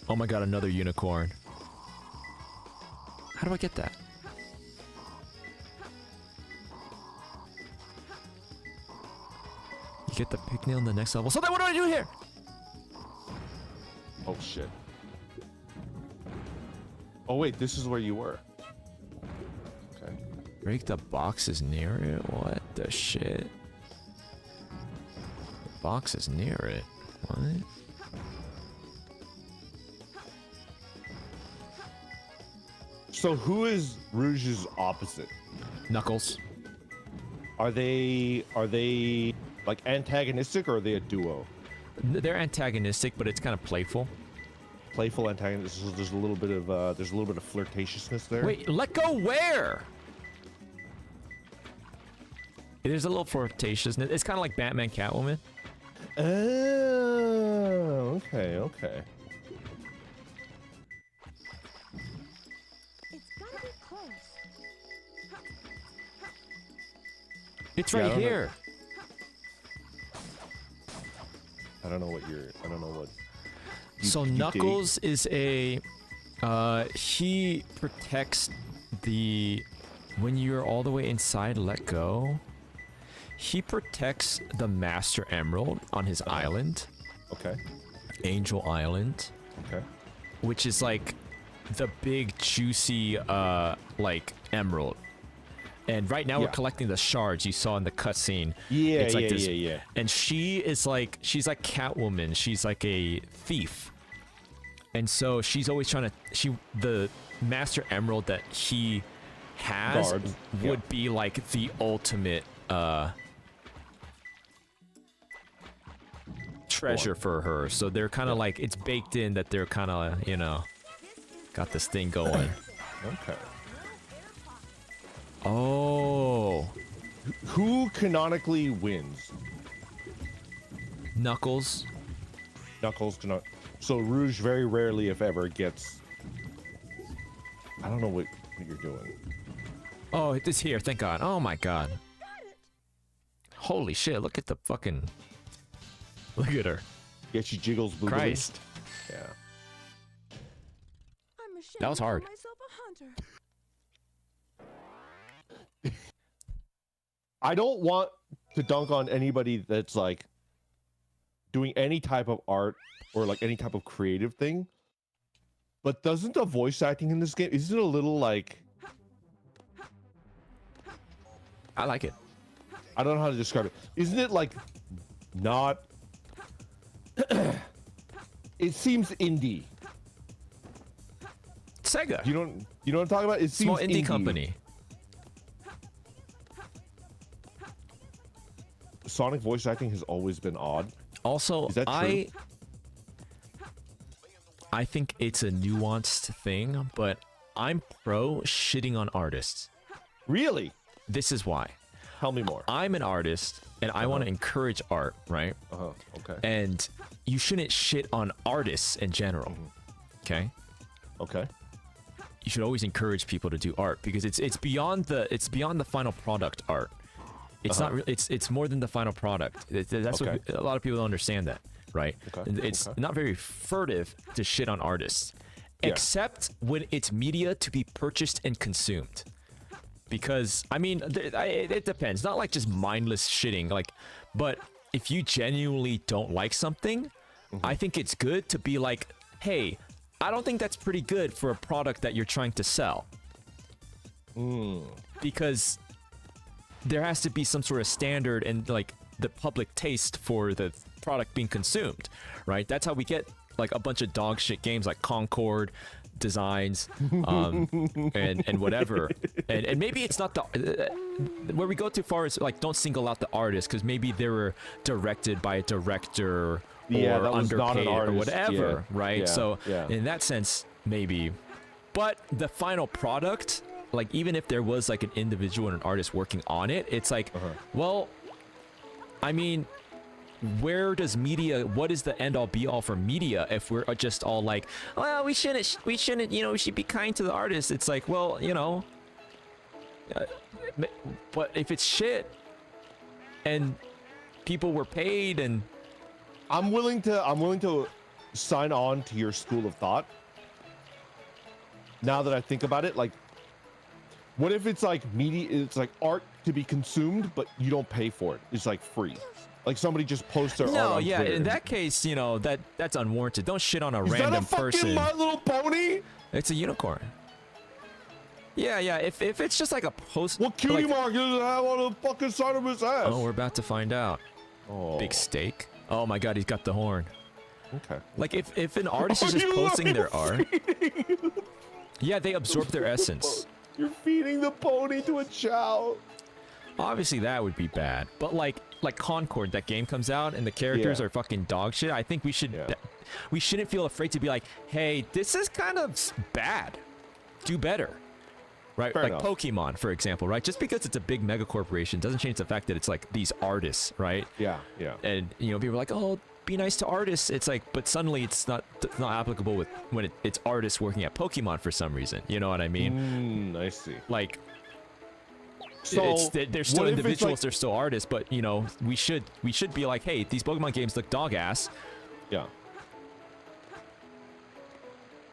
Oh my god, another unicorn. How do I get that? You get the pigtail in the next level. So then what do I do here? Oh shit. Oh wait, this is where you were. Okay. Break the boxes near it? What the shit? The box is near it. What? So who is Rouge's opposite? Knuckles. Are they like antagonistic, or are they a duo? They're antagonistic, but it's kind of playful. Playful antagonist. There's a little bit of flirtatiousness there. Wait, let go where? There's a little flirtatiousness. It's kind of like Batman, Catwoman. Oh, okay. It's gotta be close. It's right here. I don't know what. So Knuckles is a he protects the when you're all the way inside, let go. He protects the Master Emerald on his island. Okay. Angel Island. Okay. Which is like the big juicy like emerald. And right now we're collecting the shards you saw in the cutscene. Yeah, it's like yeah. And she's like Catwoman. She's like a thief. And so she's always trying to the Master Emerald that he has would be like the ultimate treasure for her. So they're kind of like, it's baked in that they're kind of, you know, got this thing going. Okay. Oh. Who canonically wins? Knuckles. Knuckles cannot. So Rouge very rarely, if ever, gets. I don't know what you're doing. Oh, it's here. Thank God. Oh my God. Holy shit! Look at the fucking. Look at her. Yeah, she jiggles. Boogly. Christ. Yeah. I'm ashamed That was hard. to call myself a hunter. I don't want to dunk on anybody that's like doing any type of art or like any type of creative thing, but doesn't the voice acting in this game, isn't it a little like, I like it. I don't know how to describe it. Isn't it like not it seems indie. Sega. You know what I'm talking about? It seems small indie company. Sonic voice acting has always been odd. Also, is that true? I think it's a nuanced thing, but I'm pro shitting on artists. Really? This is why. Tell me more. I'm an artist, and I want to encourage art, right? Okay. And you shouldn't shit on artists in general. Okay? Okay. you should always encourage people to do art because it's beyond the final product art. It's not it's more than the final product. That's what a lot of people don't understand that, right? It's not very furtive to shit on artists, except when it's media to be purchased and consumed. Because I mean, it depends. Not like just mindless shitting, like, but if you genuinely don't like something, I think it's good to be like, hey, I don't think that's pretty good for a product that you're trying to sell. Because there has to be some sort of standard and like the public taste for the product being consumed, right? That's how we get like a bunch of dog shit games like Concord designs and whatever. And maybe it's not the where we go too far is like don't single out the artist because maybe they were directed by a director or underpaid or whatever, right? So in that sense, maybe. But the final product, like even if there was like an individual and an artist working on it, it's like, well, I mean, where does media, what is the end all be all for media if we're just all like, well, we shouldn't, you know, we should be kind to the artist. It's like, well, you know, but if it's shit and people were paid and I'm willing to sign on to your school of thought. Now that I think about it, like, what if it's like media, it's like art to be consumed, but you don't pay for it. It's like free. Like somebody just posts their art on Twitter. In that case, you know, that's unwarranted. Don't shit on a random person. Is that a fucking My Little Pony? It's a unicorn. Yeah, if it's just like a post. What cutie mark does it have on the fucking side of his ass? Oh, we're about to find out. Oh. Big steak. Oh my god, he's got the horn. Okay. Like if an artist is just posting their art. Yeah, they absorb their essence. You're feeding the pony to a chow. Obviously that would be bad, but like Concord, that game comes out and the characters are fucking dog shit. I think we should we shouldn't feel afraid to be like, hey, this is kind of bad. Do better. Right? Fair like enough. Pokemon, for example, right? Just because it's a big mega corporation doesn't change the fact that it's like these artists, right? Yeah. And you know, people are like, oh, be nice to artists. It's like, but suddenly it's not applicable with when it's artists working at Pokemon for some reason. You know what I mean? I see. Like, so they're still individuals, they're still artists, but you know, we should be like, hey, these Pokemon games look dog ass. Yeah.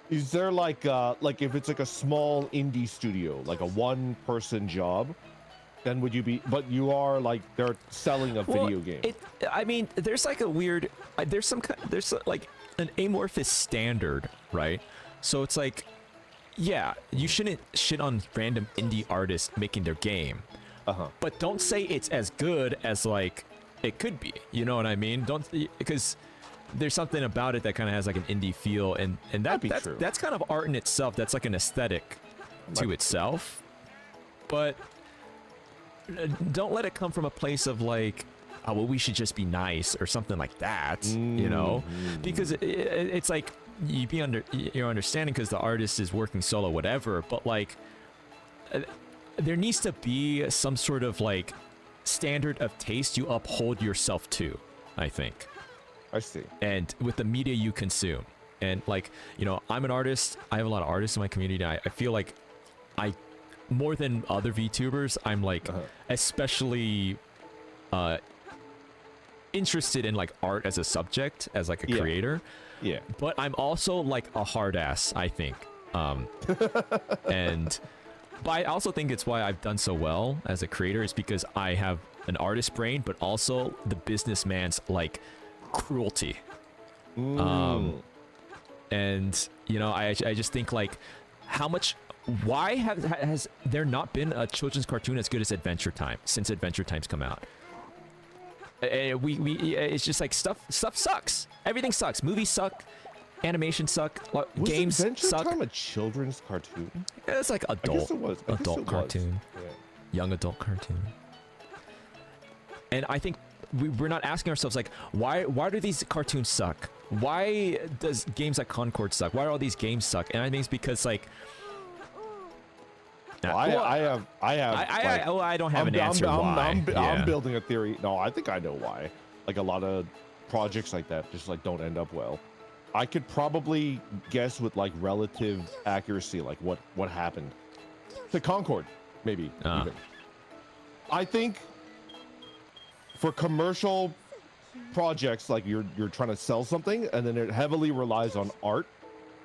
Is there like if it's like a small indie studio, like a one-person job, then would you be? But you are like they're selling a video game. I mean, there's like a weird, there's like an amorphous standard, right? So it's like, yeah, you shouldn't shit on random indie artists making their game, but don't say it's as good as like it could be. You know what I mean? Don't, because there's something about it that kind of has like an indie feel, and that's kind of art in itself. That's like an aesthetic to itself, but don't let it come from a place of like, oh well, we should just be nice or something like that, you know, because it's like you're understanding because the artist is working solo, whatever, but like there needs to be some sort of like standard of taste you uphold yourself to, I think. I see. And with the media you consume, and like, you know, I'm an artist. I have a lot of artists in my community. I feel like more than other VTubers, I'm like especially interested in like art as a subject, as like a creator. Yeah. But I'm also like a hard ass, I think. And but I also think it's why I've done so well as a creator is because I have an artist brain, but also the businessman's like cruelty. And you know, I just think like how much, why has there not been a children's cartoon as good as Adventure Time since Adventure Time's come out? It's just like stuff sucks. Everything sucks. Movies suck. Animation suck. Games Adventure suck. Time a children's cartoon? Yeah, it's like adult. Adult cartoon. Yeah. Young adult cartoon. And I think we're not asking ourselves like, why do these cartoons suck? Why does games like Concord suck? Why do all these games suck? And I think it's because like, I don't have an answer why. I'm building a theory. No, I think I know why. Like a lot of projects like that just like don't end up well. I could probably guess with like relative accuracy, like what happened to Concord, maybe. Even. I think for commercial projects, like you're trying to sell something, and then it heavily relies on art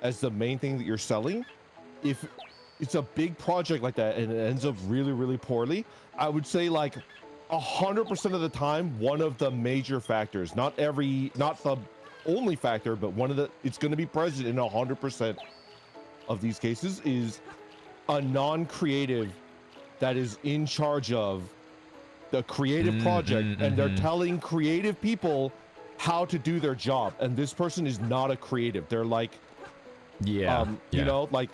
as the main thing that you're selling. If it's a big project like that and it ends up really, really poorly, I would say like 100% of the time, one of the major factors, not the only factor, but it's going to be present in 100% of these cases, is a non-creative that is in charge of the creative project, and they're telling creative people how to do their job, and this person is not a creative. They're like, you know, like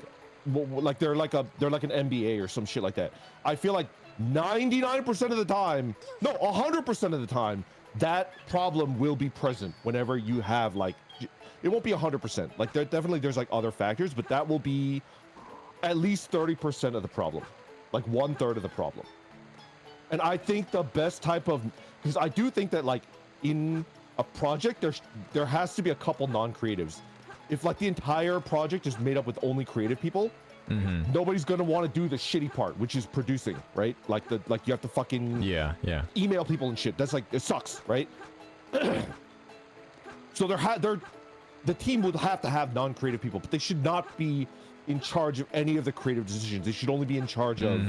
they're like an MBA or some shit like that. I feel like 99% of the time, no, 100% of the time, that problem will be present whenever you have like, it won't be 100%. Like there's like other factors, but that will be at least 30% of the problem, like 1/3 of the problem. And I think the best type of, because I do think that like in a project, there has to be a couple non-creatives. If like the entire project is made up with only creative people, nobody's gonna want to do the shitty part, which is producing, right? Like you have to fucking email people and shit. That's like, it sucks, right? So the team would have to have non-creative people, but they should not be in charge of any of the creative decisions. They should only be in charge of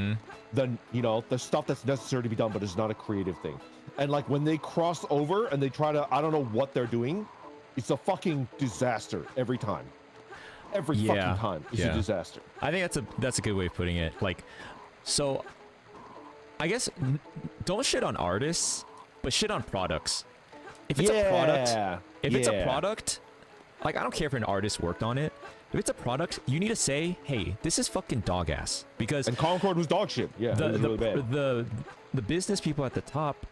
the stuff that's necessary to be done, but it's not a creative thing. And like when they cross over and they try to, I don't know what they're doing, it's a fucking disaster every time. Every fucking time is a disaster. I think that's a good way of putting it. Like, so I guess don't shit on artists, but shit on products. If it's a product, like I don't care if an artist worked on it. If it's a product, you need to say, hey, this is fucking dog ass. Because and Concord was dog shit. Yeah, it was really bad. The business people at the top,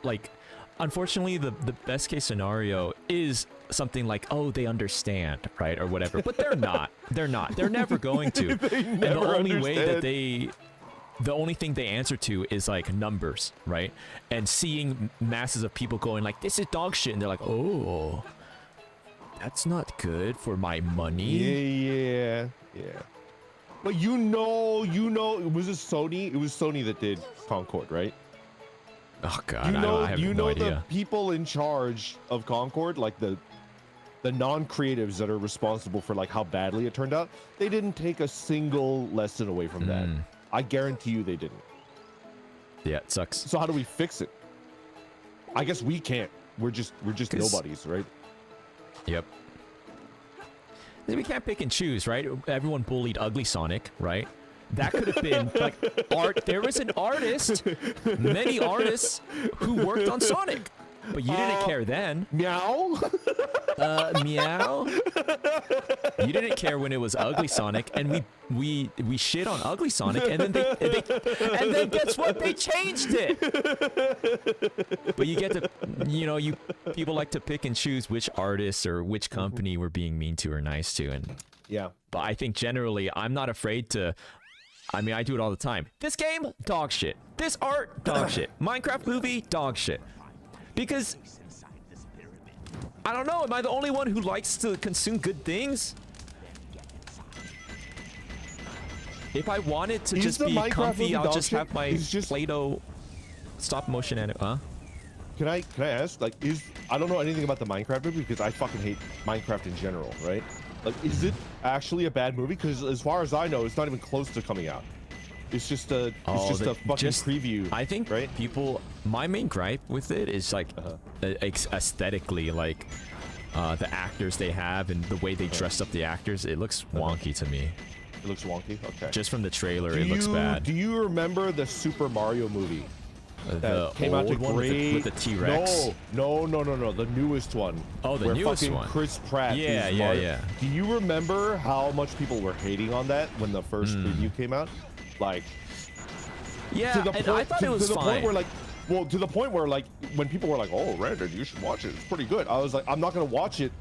like, unfortunately, the best case scenario is something like, oh, they understand, right, or whatever. But they're not. They're not. They're never going to. And the only way that the only thing they answer to is like numbers, right? And seeing masses of people going like, this is dog shit, and they're like, oh, that's not good for my money. Yeah. But you know, was it Sony? It was Sony that did Concord, right? Oh god, I have no idea. The people in charge of Concord, like the non-creatives that are responsible for like how badly it turned out, they didn't take a single lesson away from that. I guarantee you they didn't. Yeah, it sucks. So how do we fix it? I guess we can't. We're just nobodies, right? Yep. We can't pick and choose, right? Everyone bullied Ugly Sonic, right? That could have been like art. There was an artist, many artists who worked on Sonic, but you didn't care then. Meow. Meow. You didn't care when it was Ugly Sonic, and we shit on Ugly Sonic, and then and then guess what? They changed it. But you get to, you people like to pick and choose which artists or which company we're being mean to or nice to, and yeah. But I think generally, I'm not afraid to. I mean, I do it all the time. This game, dog shit. This art, dog shit. Minecraft movie, dog shit. Because I don't know, am I the only one who likes to consume good things? If I wanted to just be comfy, I'll just have my Play-Doh stop motion anime. Huh? Can I ask, like, I don't know anything about the Minecraft movie because I fucking hate Minecraft in general, right? Like, is it actually a bad movie? Because as far as I know, it's not even close to coming out. It's just a fucking preview. I think, right? My main gripe with it is like aesthetically, like the actors they have and the way they dress up the actors. It looks wonky to me. It looks wonky. Okay. Just from the trailer, it looks bad. Do you remember the Super Mario movie? The came out to with the T-Rex. No, the newest one. Oh, the newest one. Chris Pratt. Yeah. Do you remember how much people were hating on that when the first preview came out? Like, yeah, to the point, I thought it was fine. To the point where like when people were like, "Oh, Randall, you should watch it. It's pretty good." I was like, "I'm not gonna watch it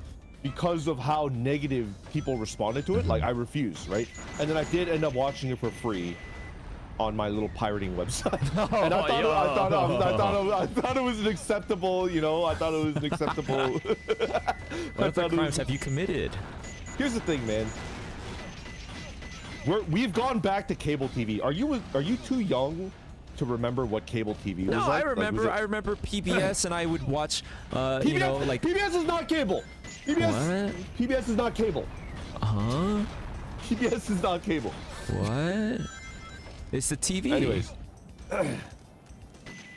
because of how negative people responded to it." Like, I refuse, right? And then I did end up watching it for free. on my little pirating website. Oh, And I thought it was an acceptable, you know, I thought it was an acceptable. What other crimes have you committed? Here's the thing, man. We've gone back to cable TV. Are you too young to remember what cable TV was No, like? I remember. I remember PBS, and I would watch. PBS, you know, like PBS is not cable. PBS is not cable. Huh? PBS is not cable. What? It's the TV. Anyways,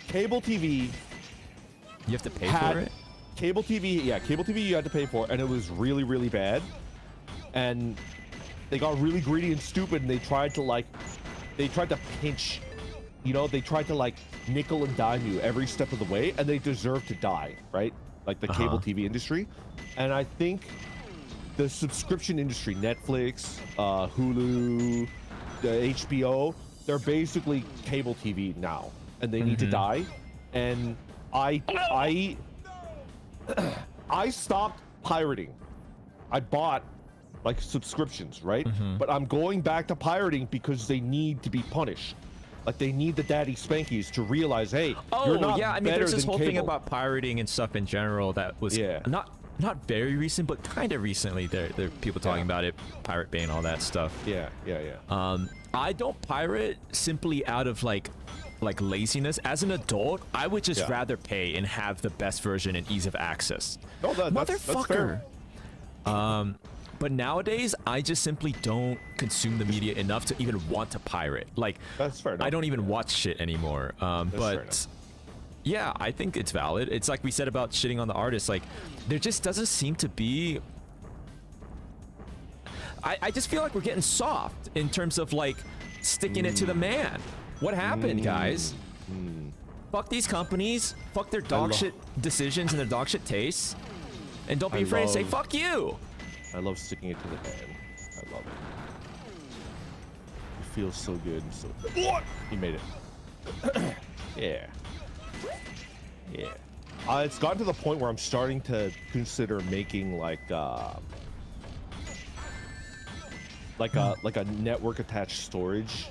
cable TV. You have to pay for it. Cable TV, yeah, cable TV you had to pay for, and it was really, really bad. And they got really greedy and stupid, and they tried to pinch, you know, they tried to like nickel and dime you every step of the way, and they deserve to die, right? Like the cable TV industry. And I think the subscription industry, Netflix, Hulu, the HBO, they're basically cable TV now, and they need to die. And I stopped pirating. I bought like subscriptions, right? But I'm going back to pirating because they need to be punished. Like they need the daddy spankies to realize, hey, you're not yeah. I mean, better there's this than whole thing cable. about pirating and stuff in general that was not very recent, but kind of recently. There are people talking about it, Pirate Bay and all that stuff. Yeah. I don't pirate simply out of like laziness. As an adult, I would just rather pay and have the best version and ease of access. No, that's fair. But nowadays, I just simply don't consume the media enough to even want to pirate. Like, that's fair enough. I don't even watch shit anymore. But yeah, I think it's valid. It's like we said about shitting on the artists. Like, there just doesn't seem to be. I just feel like we're getting soft in terms of like sticking it to the man. What happened, guys? Fuck these companies. Fuck their dog shit decisions and their dog shit tastes. And don't be afraid to say fuck you. I love sticking it to the man. I love it. It feels so good and so. What? He made it. Yeah. It's gotten to the point where I'm starting to consider making like a network attached storage,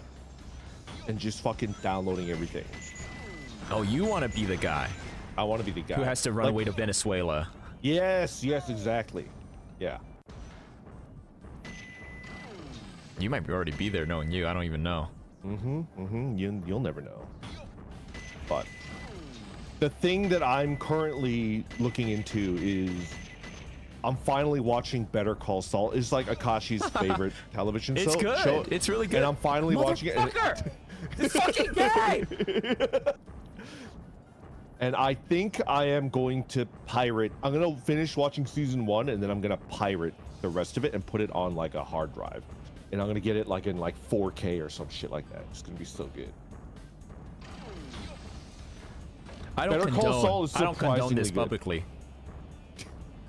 and just fucking downloading everything. Oh, you want to be the guy? I want to be the guy who has to run away to Venezuela. Yes, exactly. Yeah. You might already be there, knowing you. I don't even know. You'll never know. But the thing that I'm currently looking into is I'm finally watching Better Call Saul. It's like Akashi's favorite television show. It's good. It's really good. And I'm finally watching it. It's fucking gay! And I think I am going to pirate. I'm going to finish watching season 1, and then I'm going to pirate the rest of it and put it on like a hard drive. And I'm going to get it like in like 4K or some shit like that. It's going to be so good. I don't Better Call Saul is I don't condone this good. publicly.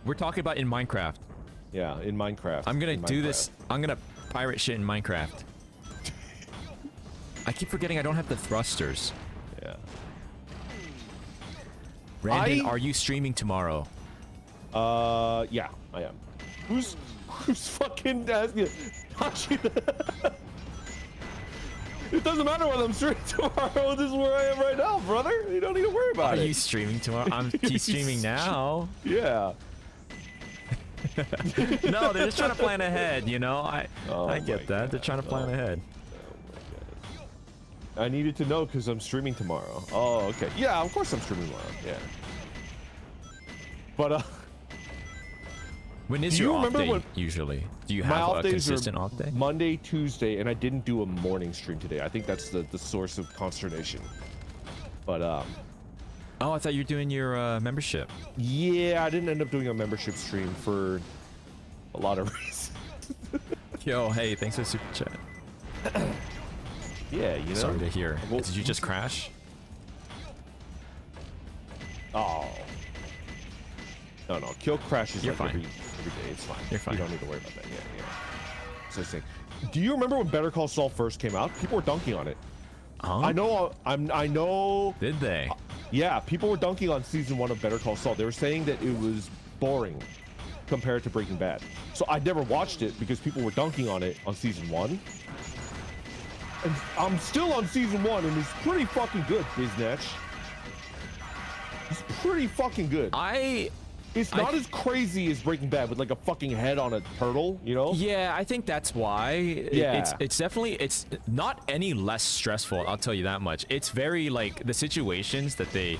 We're talking about in Minecraft. Yeah, in Minecraft. I'm going to do this. I'm going to pirate shit in Minecraft. I keep forgetting I don't have the thrusters. Yeah. Brandon, are you streaming tomorrow? Yeah, I am. Who's fucking asking? It doesn't matter whether I'm streaming tomorrow. This is where I am right now, brother. You don't need to worry about it. Are you streaming tomorrow? I'm streaming now. Yeah. No, they're just trying to plan ahead, you know? I get that. God. They're trying to plan ahead. I needed to know because I'm streaming tomorrow. Oh, okay. Yeah, of course I'm streaming tomorrow. Yeah. But when is your off day usually? Do you have a consistent off day? Monday, Tuesday, and I didn't do a morning stream today. I think that's the source of consternation. But oh, I thought you were doing your membership. Yeah, I didn't end up doing a membership stream for a lot of reasons. Yo, hey, thanks for the super chat. Yeah, you know. Sorry to hear. Did you just crash? Oh. No. Kill crashes You're like fine. every day. It's fine. You're fine. You don't need to worry about that. Yeah. So I say, do you remember when Better Call Saul first came out? People were dunking on it. Huh? I know. Did they? Yeah, people were dunking on season 1 of Better Call Saul. They were saying that it was boring compared to Breaking Bad. So I never watched it because people were dunking on it on season 1. And I'm still on season 1, and it's pretty fucking good, Biznatch. It's pretty fucking good. It's not as crazy as Breaking Bad with like a fucking head on a turtle, you know? Yeah, I think that's why. Yeah. It's definitely, it's not any less stressful, I'll tell you that much. It's very like, the situations that they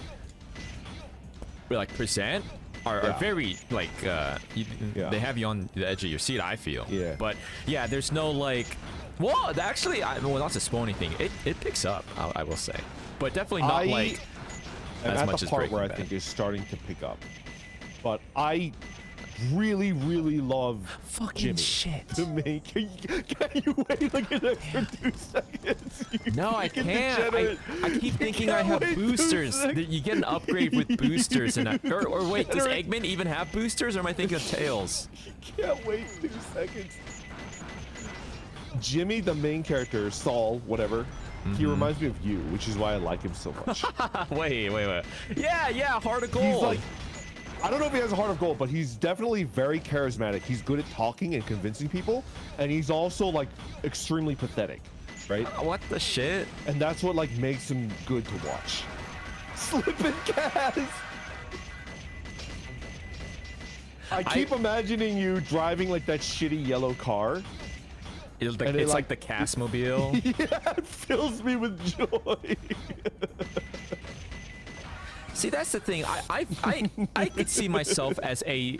like present are very like, they have you on the edge of your seat, I feel. Yeah. But yeah, there's no like, well, actually, well, not to spoil anything, it picks up, I will say. But definitely not like as much as Breaking Bad. At the part where I think is starting to pick up. But I really, really love fucking Jimmy. Shit. The main. Can you wait like an extra 2 seconds? No, I can't. I keep thinking I have boosters. You get an upgrade with boosters, and or wait, does Eggman even have boosters, or am I thinking of Tails? You can't wait 2 seconds. Jimmy, the main character, Saul, whatever. He reminds me of you, which is why I like him so much. wait. Yeah, Heart of Gold. He's like, I don't know if he has a heart of gold, but he's definitely very charismatic. He's good at talking and convincing people, and he's also like extremely pathetic, right? What the shit? And that's what like makes him good to watch. Slippin' Cas. I keep imagining you driving like that shitty yellow car. It's like the Casmobile. Yeah, it fills me with joy. See, that's the thing. I could see myself as a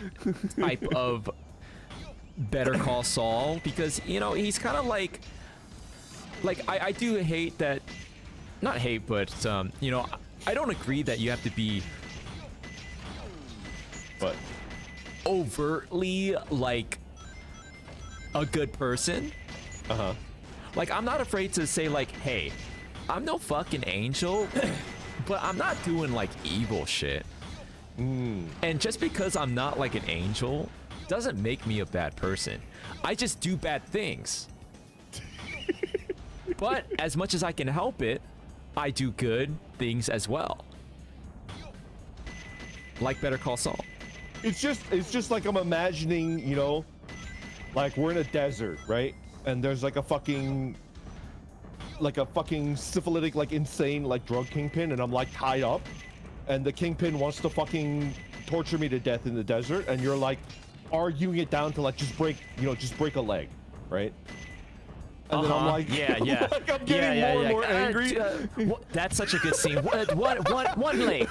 type of Better Call Saul, because you know he's kind of like I do hate that, not hate, but you know, I don't agree that you have to be overtly like a good person. Like I'm not afraid to say like, hey, I'm no fucking angel. But I'm not doing like evil shit. And just because I'm not like an angel doesn't make me a bad person. I just do bad things. But as much as I can help it, I do good things as well. Like Better Call Saul. It's just like I'm imagining, you know, like we're in a desert, right? And there's like a fucking syphilitic, like insane, like drug kingpin, and I'm like tied up, and the kingpin wants to fucking torture me to death in the desert, and you're like arguing it down to like just break a leg, right? And then I'm like, like, I'm getting more and more angry. That's such a good scene. One leg.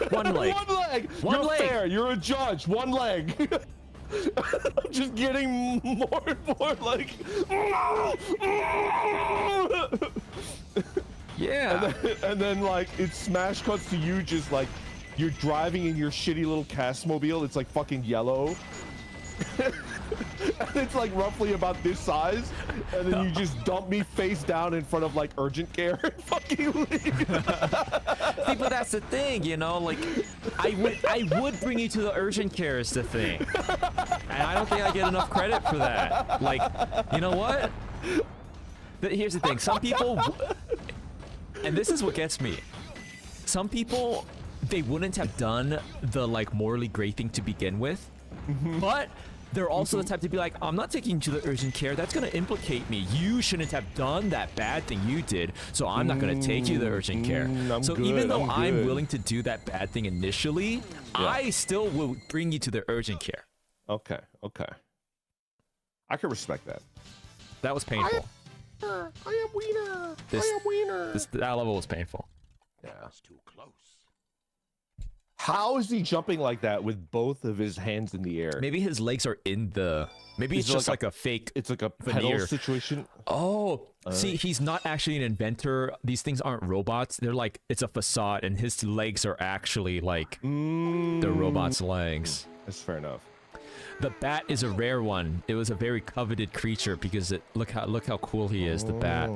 You're fair. You're a judge. One leg. I'm just getting more and more like, yeah. And then like it smash cuts to you just like you're driving in your shitty little Casmobile. It's like fucking yellow. And it's like roughly about this size, and then you just dump me face down in front of like urgent care and fucking leave. See, but that's the thing, you know, like I would bring you to the urgent care is the thing, and I don't think I get enough credit for that. Like, you know what? But here's the thing: some people, and this is what gets me. Some people, they wouldn't have done the like morally great thing to begin with, but they're also the type to be like, I'm not taking you to the urgent care. That's going to implicate me. You shouldn't have done that bad thing you did, so I'm not going to take you to the urgent care. So even though I'm willing to do that bad thing initially, I still will bring you to the urgent care. Okay. I can respect that. That was painful. I am wiener. I am wiener. That level was painful. Yeah. That's too close. How is he jumping like that with both of his hands in the air? Maybe his legs are in the... Maybe it's just like a fake... It's like a veneer pedal situation. Oh, see, he's not actually an inventor. These things aren't robots. They're like, it's a facade, and his legs are actually like the robot's legs. That's fair enough. The bat is a rare one. It was a very coveted creature because look how cool he is, the bat.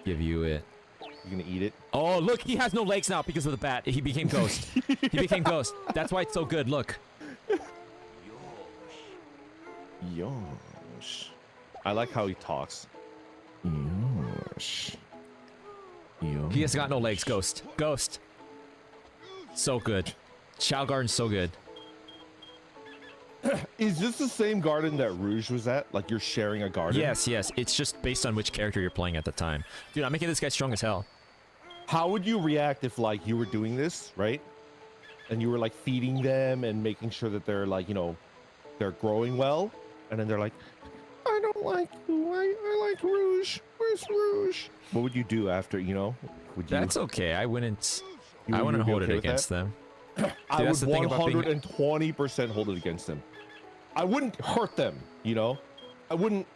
Give you it. You gonna eat it? Oh, look, he has no legs now because of the bat. He became ghost. He became ghost. That's why it's so good. Look. Yosh. I like how he talks. Yosh. He has got no legs, ghost. Ghost. So good. Chao Garden's so good. Is this the same garden that Rouge was at? Like you're sharing a garden? Yes, yes. It's just based on which character you're playing at the time. Dude, I'm making this guy strong as hell. How would you react if like you were doing this, right? And you were like feeding them and making sure that they're like, you know, they're growing well. And then they're like, I don't like you. I like Rouge. Where's Rouge? What would you do after, you know? Would you, That's okay. I wouldn't you hold be it okay with against that? them. I Dude, would that's the thing about being- 120% hold it against them. I wouldn't hurt them, you know? I wouldn't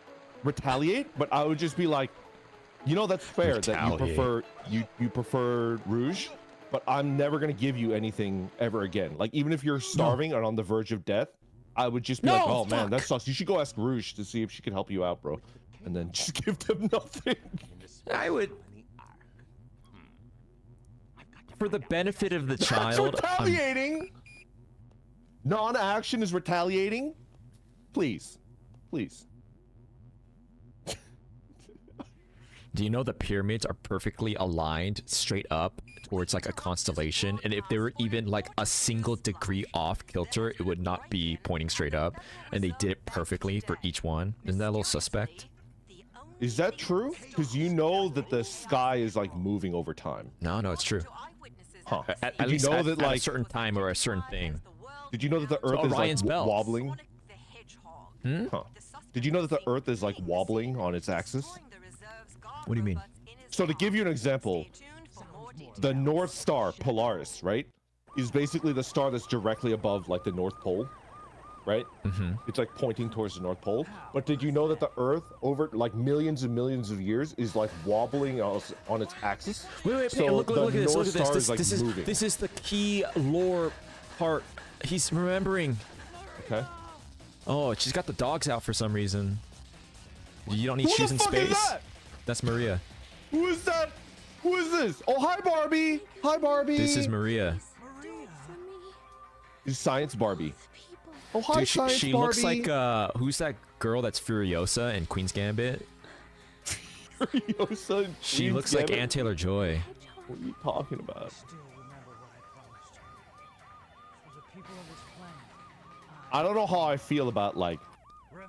retaliate, but I would just be like, you know, that's fair that you prefer Rouge, but I'm never gonna give you anything ever again. Like even if you're starving and on the verge of death, I would just be like, oh man, that sucks. You should go ask Rouge to see if she can help you out, bro. And then just give them nothing. I would, for the benefit of the That's child. retaliating. Non-action is retaliating. Please, please. Do you know the pyramids are perfectly aligned straight up towards like a constellation, and if they were even like a single degree off kilter, it would not be pointing straight up, and they did it perfectly for each one. Isn't that a little suspect? Is that true? Because you know that the sky is like moving over time. No, it's true. Huh. At Did least you know at, that at a like certain time or a certain thing. Did you know that the Earth is Orion's like belt. wobbling? Huh. Did you know that the Earth is like wobbling on its axis? What do you mean? So to give you an example, the North Star, Polaris, right, is basically the star that's directly above like the North Pole, right? It's like pointing towards the North Pole. But did you know that the Earth over like millions and millions of years is like wobbling on its axis? Wait, So look the at this. Look North at this. Star is, like, moving. This is the key lore part. He's remembering. Okay. Oh, she's got the dogs out for some reason. You don't need Who shoes the in fuck space. is that? That's Maria. Who is that? Who is this? Oh, hi Barbie. Hi Barbie. This is Maria. This is Science Barbie. Oh, hi Dude, Science she Barbie. looks like who's that girl that's Furiosa in Queen's Gambit? Furiosa. She looks like Ann Taylor-Joy. What are you talking about? I don't know how I feel about like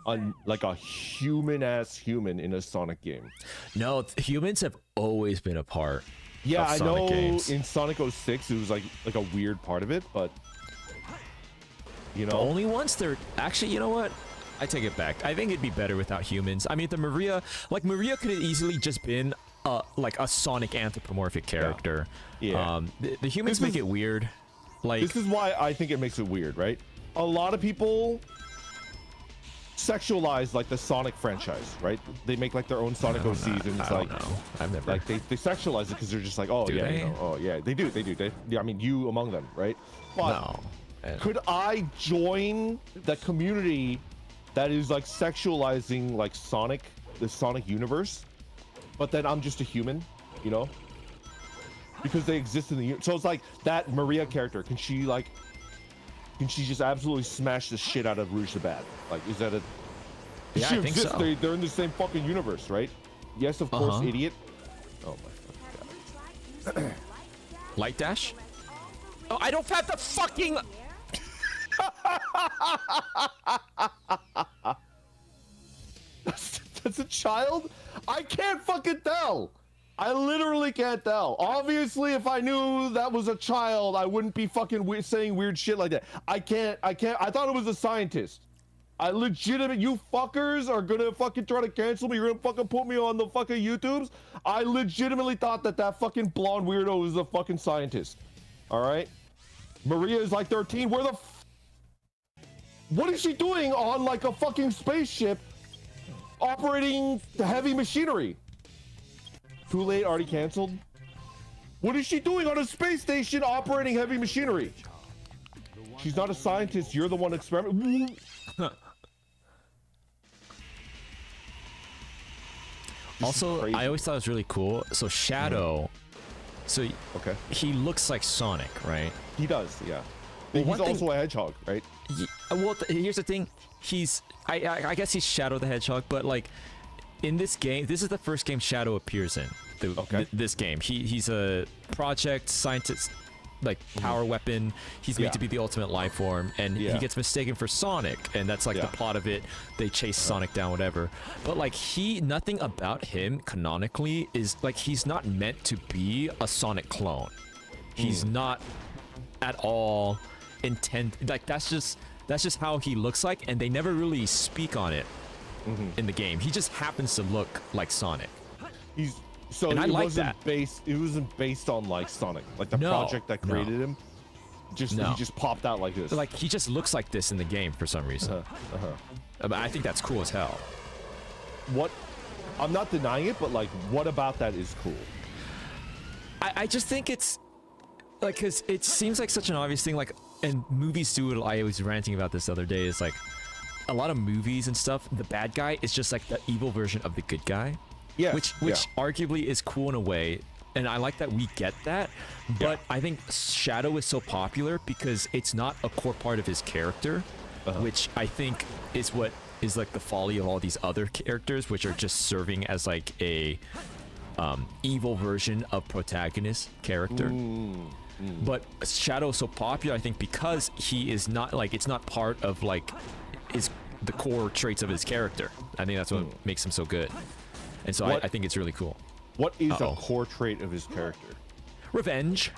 a human-ass human in a Sonic game. No, humans have always been a part. Yeah, of I Sonic know games. in Sonic 06 it was like a weird part of it, but you know. The only ones they're actually, you know what? I take it back. I think it'd be better without humans. I mean, Maria could have easily just been like a Sonic anthropomorphic character. Yeah. The humans make it weird. Like This is why I think it makes it weird, right? A lot of people sexualize like the Sonic franchise, right? They make like their own Sonic OCs, and it's like, I've never. like they sexualize it because they're just like, oh Do yeah, they? you know, oh yeah, they do. Yeah, I mean, you among them, right? But No. could I join the community that is like sexualizing like Sonic, the Sonic universe, but then I'm just a human, you know? Because they exist in the so it's like that Maria character. Can she just absolutely smash the shit out of Rouge the Bad? Like, is that a? Yeah, she I think exists. so. They're in the same fucking universe, right? Yes, of course, idiot. Oh my fucking god. Light dash? Oh, I don't have the fucking. That's a child? I can't fucking tell. I literally can't tell. Obviously, if I knew that was a child, I wouldn't be fucking saying weird shit like that. I can't. I thought it was a scientist. I legitimate, you fuckers are gonna fucking try to cancel me. You're gonna fucking put me on the fucking YouTubes. I legitimately thought that fucking blonde weirdo was a fucking scientist. All right? Maria is like 13. Where the what is she doing on like a fucking spaceship operating the heavy machinery? Too late, already canceled. What is she doing on a space station operating heavy machinery? She's not a scientist. You're the one experimenting. Also, I always thought it was really cool. So Shadow, so Okay. he looks like Sonic, right? He does, yeah. Well, He's one thing- also a hedgehog, right? Well, here's the thing. I guess he's Shadow the Hedgehog, but like in this game, this is the first game Shadow appears in. This game, he's a project scientist. like power weapon. He's made to be the ultimate life form, and he gets mistaken for Sonic, and that's like the plot of it. They chase Sonic down, whatever. But like nothing about him canonically is like he's not meant to be a Sonic clone. He's not at all like that's just how he looks like, and they never really speak on it in the game. He just happens to look like Sonic. So and it I like wasn't that. it wasn't based on like Sonic, like the project that created him. He just popped out like this. Like he just looks like this in the game for some reason. But I think that's cool as hell. I'm not denying it, but like, what about that is cool? I just think it's like, because it seems like such an obvious thing, like, and movies do it. I was ranting about this the other day. It's like a lot of movies and stuff, the bad guy is just like the evil version of the good guy. Yeah, which arguably is cool in a way, and I like that we get that. But I think Shadow is so popular because it's not a core part of his character, which I think is what is like the folly of all these other characters, which are just serving as like a evil version of protagonist character. But Shadow is so popular, I think, because he is not like, it's not part of like the core traits of his character. I think that's what makes him so good. And so I think it's really cool. What is a core trait of his character? Revenge.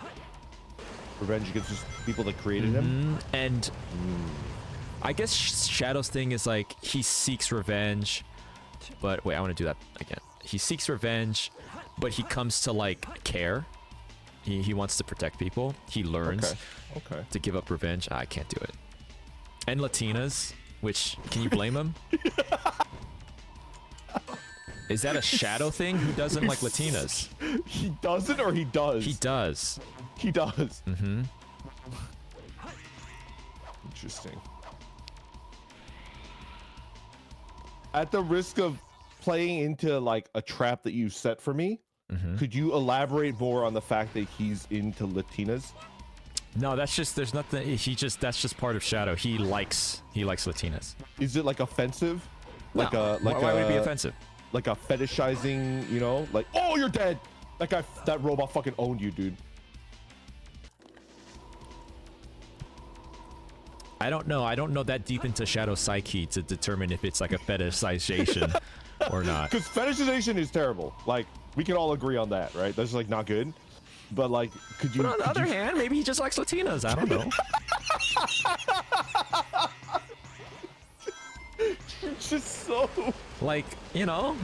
Revenge against just people that created him? And I guess Shadow's thing is like, he seeks revenge. But wait, I want to do that again. He seeks revenge, but he comes to like care. He wants to protect people. He learns to give up revenge. I can't do it. And Latinas, which, can you blame him? Is that a Shadow thing? Who doesn't like Latinas? He doesn't, or he does? He does. He does. Interesting. At the risk of playing into like a trap that you set for me, could you elaborate more on the fact that he's into Latinas? No, that's just, there's nothing, that's just part of Shadow. He likes Latinas. Is it like offensive? No. Why would it be offensive? Like a fetishizing, you know, like, oh, you're dead. That robot fucking owned you, dude. I don't know. I don't know that deep into Shadow's psyche to determine if it's like a fetishization or not. Because fetishization is terrible. Like, we can all agree on that, right? That's like not good. But like, could you? But on the other hand, maybe he just likes Latinas. I don't know. You're just so like, you know.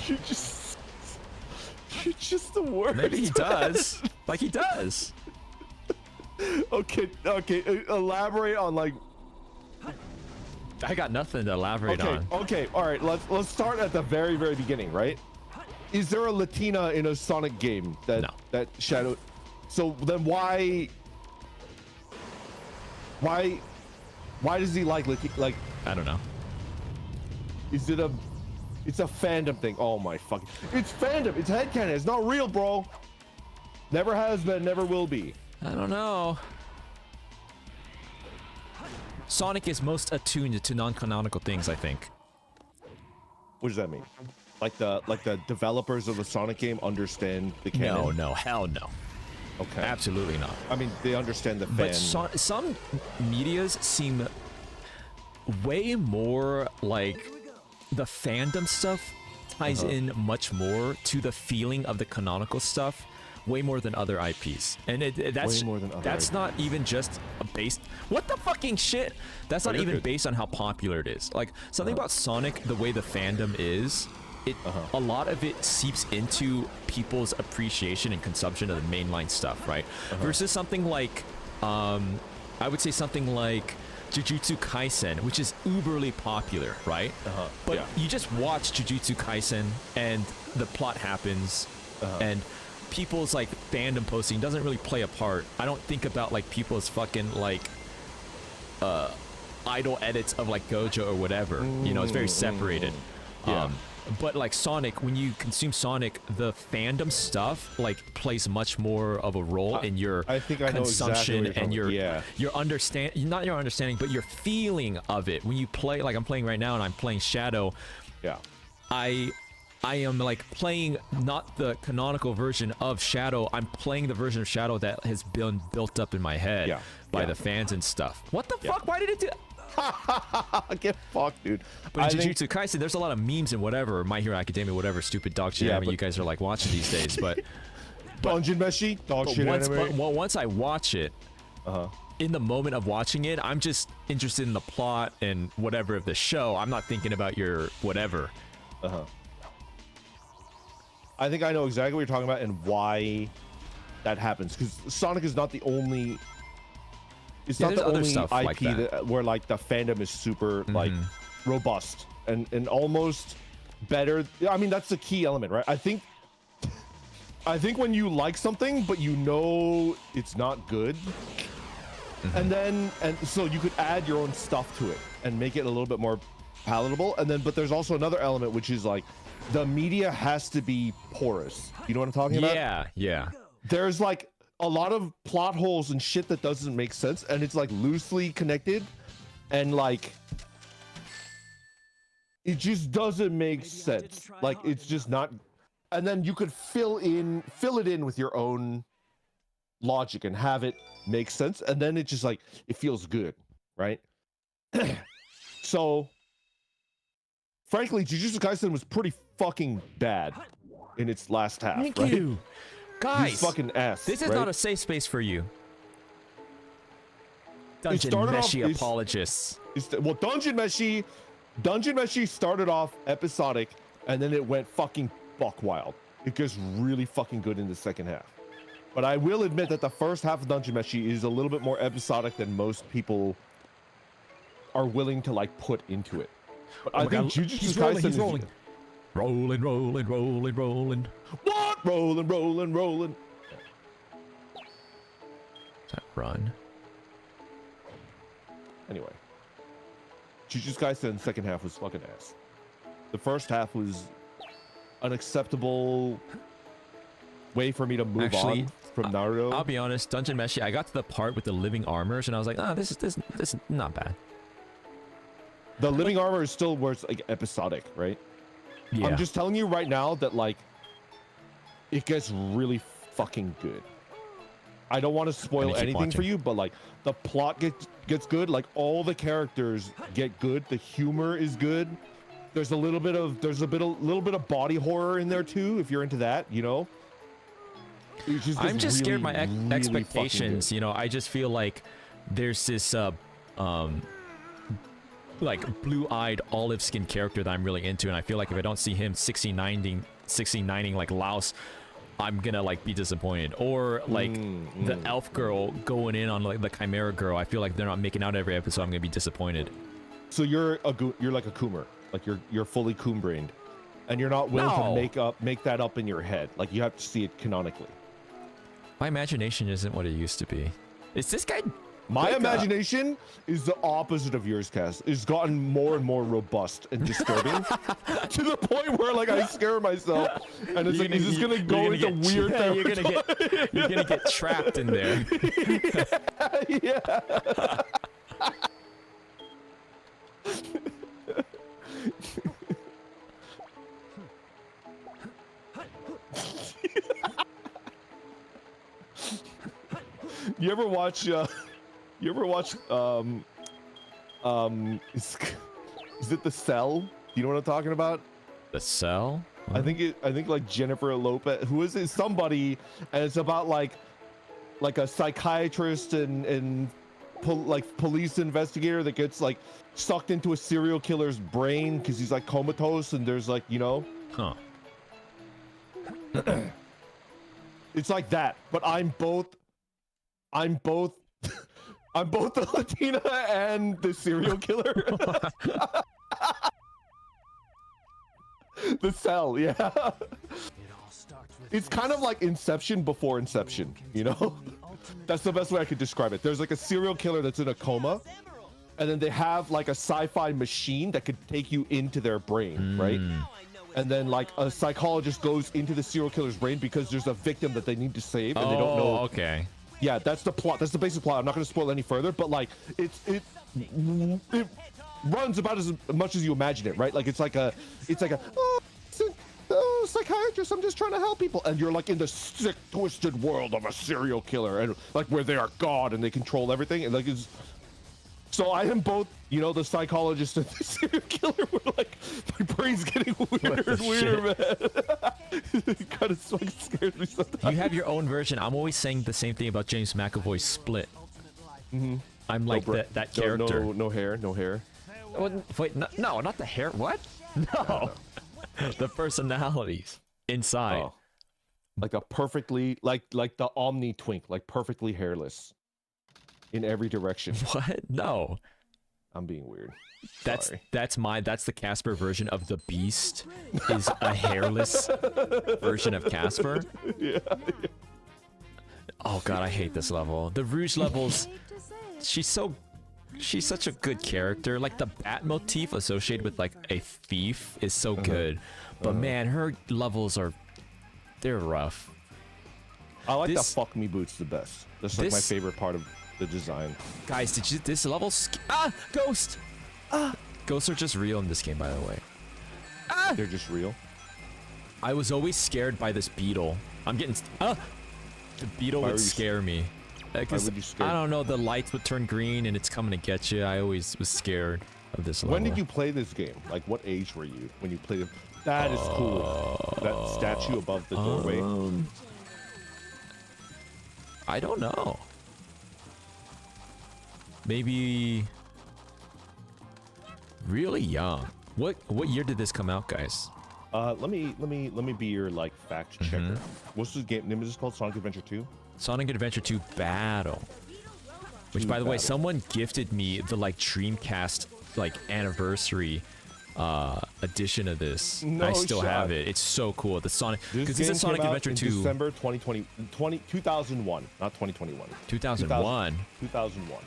You're just the worst. Maybe he does. Like he does. Okay. Elaborate on like. I got nothing to elaborate on. Okay. All right. Let's start at the very beginning, right? Is there a Latina in a Sonic game that Shadow? So then why does he like I don't know. Is it it's a fandom thing? Oh my fucking, it's fandom. It's headcanon. It's not real, bro. Never has been, never will be. I don't know. Sonic is most attuned to non-canonical things, I think. What does that mean? Like the developers of the Sonic game understand the canon? No, hell no. Okay. Absolutely not. I mean, they understand the fan. But some medias seem way more like the fandom stuff ties in much more to the feeling of the canonical stuff, way more than other IPs. And that's not even just based. What the fucking shit? That's not even based on how popular it is. Like something about Sonic, the way the fandom is. A lot of it seeps into people's appreciation and consumption of the mainline stuff, right? Versus something like, I would say something like Jujutsu Kaisen, which is uberly popular, right? But you just watch Jujutsu Kaisen and the plot happens and people's like fandom posting doesn't really play a part. I don't think about like people's fucking like idle edits of like Gojo or whatever. You know, it's very separated. But like Sonic, when you consume Sonic, the fandom stuff like plays much more of a role in your consumption and your not your understanding, but your feeling of it. When you play, like I'm playing right now and I'm playing Shadow, I I am like playing not the canonical version of Shadow. I'm playing the version of Shadow that has been built up in my head by the fans and stuff. What the fuck? Why did it do? Get fucked, dude. But in Jujutsu Kaisen, there's a lot of memes and whatever, My Hero Academia, whatever stupid dog shit anime you guys are like watching these days. But Dungeon Meshi, dog shit anime. But once I watch it, in the moment of watching it, I'm just interested in the plot and whatever of the show. I'm not thinking about your whatever. I think I know exactly what you're talking about and why that happens. Because Sonic is not the only. It's not the only IP like that, where like the fandom is super like robust and almost better. I mean, that's the key element, right? I think when you like something but you know it's not good, and so you could add your own stuff to it and make it a little bit more palatable. And then but there's also another element, which is like the media has to be porous. You know what I'm talking about? Yeah. There's like a lot of plot holes and shit that doesn't make sense, and it's like loosely connected, and like it just doesn't make sense. Like it's just not. And then you could fill it in with your own logic and have it make sense, and then it just like it feels good, right? So frankly, Jujutsu Kaisen was pretty fucking bad in its last half. Thank right? you. Guys, He's fucking ass. This is not a safe space for you. Dungeon Meshi apologists. Well, Dungeon Meshi started off episodic, and then it went fucking buck wild. It gets really fucking good in the second half. But I will admit that the first half of Dungeon Meshi is a little bit more episodic than most people are willing to like put into it. But I think Jujutsu Kaisen is rolling. Rolling. What? Rolling. That run. Anyway, Jujutsu Kaisen second half was fucking ass. The first half was an acceptable way for me to move on from Naruto. I'll be honest, Dungeon Meshi, I got to the part with the living armors, and I was like, oh, this is not bad. The living armor is still where it's like episodic, right? Yeah. I'm just telling you right now that like it gets really fucking good. I don't want to spoil anything for you, but like the plot gets good. Like all the characters get good. The humor is good. There's a little bit of body horror in there too, if you're into that, you know. I'm just scared my expectations. You know, I just feel like there's this like blue-eyed olive skin character that I'm really into, and I feel like if I don't see him 69ing like Laos, I'm gonna like be disappointed. Or like the elf girl going in on like the chimera girl, I feel like they're not making out every episode. I'm gonna be disappointed. So you're like a coomer, like you're fully coom-brained, and you're not willing to make that up in your head. Like you have to see it canonically. My imagination isn't what it used to be. Is this guy? My imagination is the opposite of yours, Cass. It's gotten more and more robust and disturbing to the point where like I scare myself, and it's like, is this gonna go into weird territory? You're gonna get trapped in there. Yeah. You ever watch is it The Cell? You know what I'm talking about? The Cell? I think like Jennifer Lopez, who is it? Somebody, and it's about like a psychiatrist and police investigator that gets like sucked into a serial killer's brain because he's like comatose, and there's like, you know, it's like that, but I'm both the Latina and the serial killer. The Cell, yeah. It's kind of like Inception before Inception, you know? That's the best way I could describe it. There's like a serial killer that's in a coma, and then they have like a sci-fi machine that could take you into their brain, right? And then like a psychologist goes into the serial killer's brain because there's a victim that they need to save, and they don't know. Okay. Yeah, that's the plot. That's the basic plot. I'm not going to spoil any further, but like it runs about as much as you imagine it, right? Like it's like a psychiatrist. I'm just trying to help people. And you're like in the sick, twisted world of a serial killer, and like where they are God and they control everything. And like, so I am both, you know, the psychologist and the serial killer. Where like my brain's getting weirder and weirder, man. It kind of like scares me sometimes. You have your own version. I'm always saying the same thing about James McAvoy's Split. I'm like that character. No hair, no hair. Wait, no, not the hair. What? No. The personalities inside. Oh. Like a perfectly, like the Omni Twink, like perfectly hairless in every direction. What? No. I'm being weird. That's Sorry. that's the Caspurr version of the Beast. Is a hairless version of Caspurr. Yeah. Oh god, I hate this level. The Rouge levels. She's such a good character. Like the bat motif associated with like a thief is so good. But man, her levels they're rough. I like the fuck me boots the best. That's like my favorite part of the design. Guys, this level ghost. Ghosts are just real in this game, by the way. They're just real. I was always scared by this beetle. I'm getting the beetle would scare me. Because I don't know, the lights would turn green and it's coming to get you. I always was scared of this level. When did you play this game? Like, what age were you when you played it? That is cool. That statue above the doorway. I don't know. Maybe really young. What year did this come out, guys? Let me be your like fact checker. What's the game name? Is this called Sonic Adventure 2? Sonic Adventure 2 Battle. Which, by the way, someone gifted me the like Dreamcast like anniversary edition of this. No I still shot. have it. It's so cool. The Sonic, because this this is Sonic Adventure 2. December 2001, not 2021. 2001. 2001.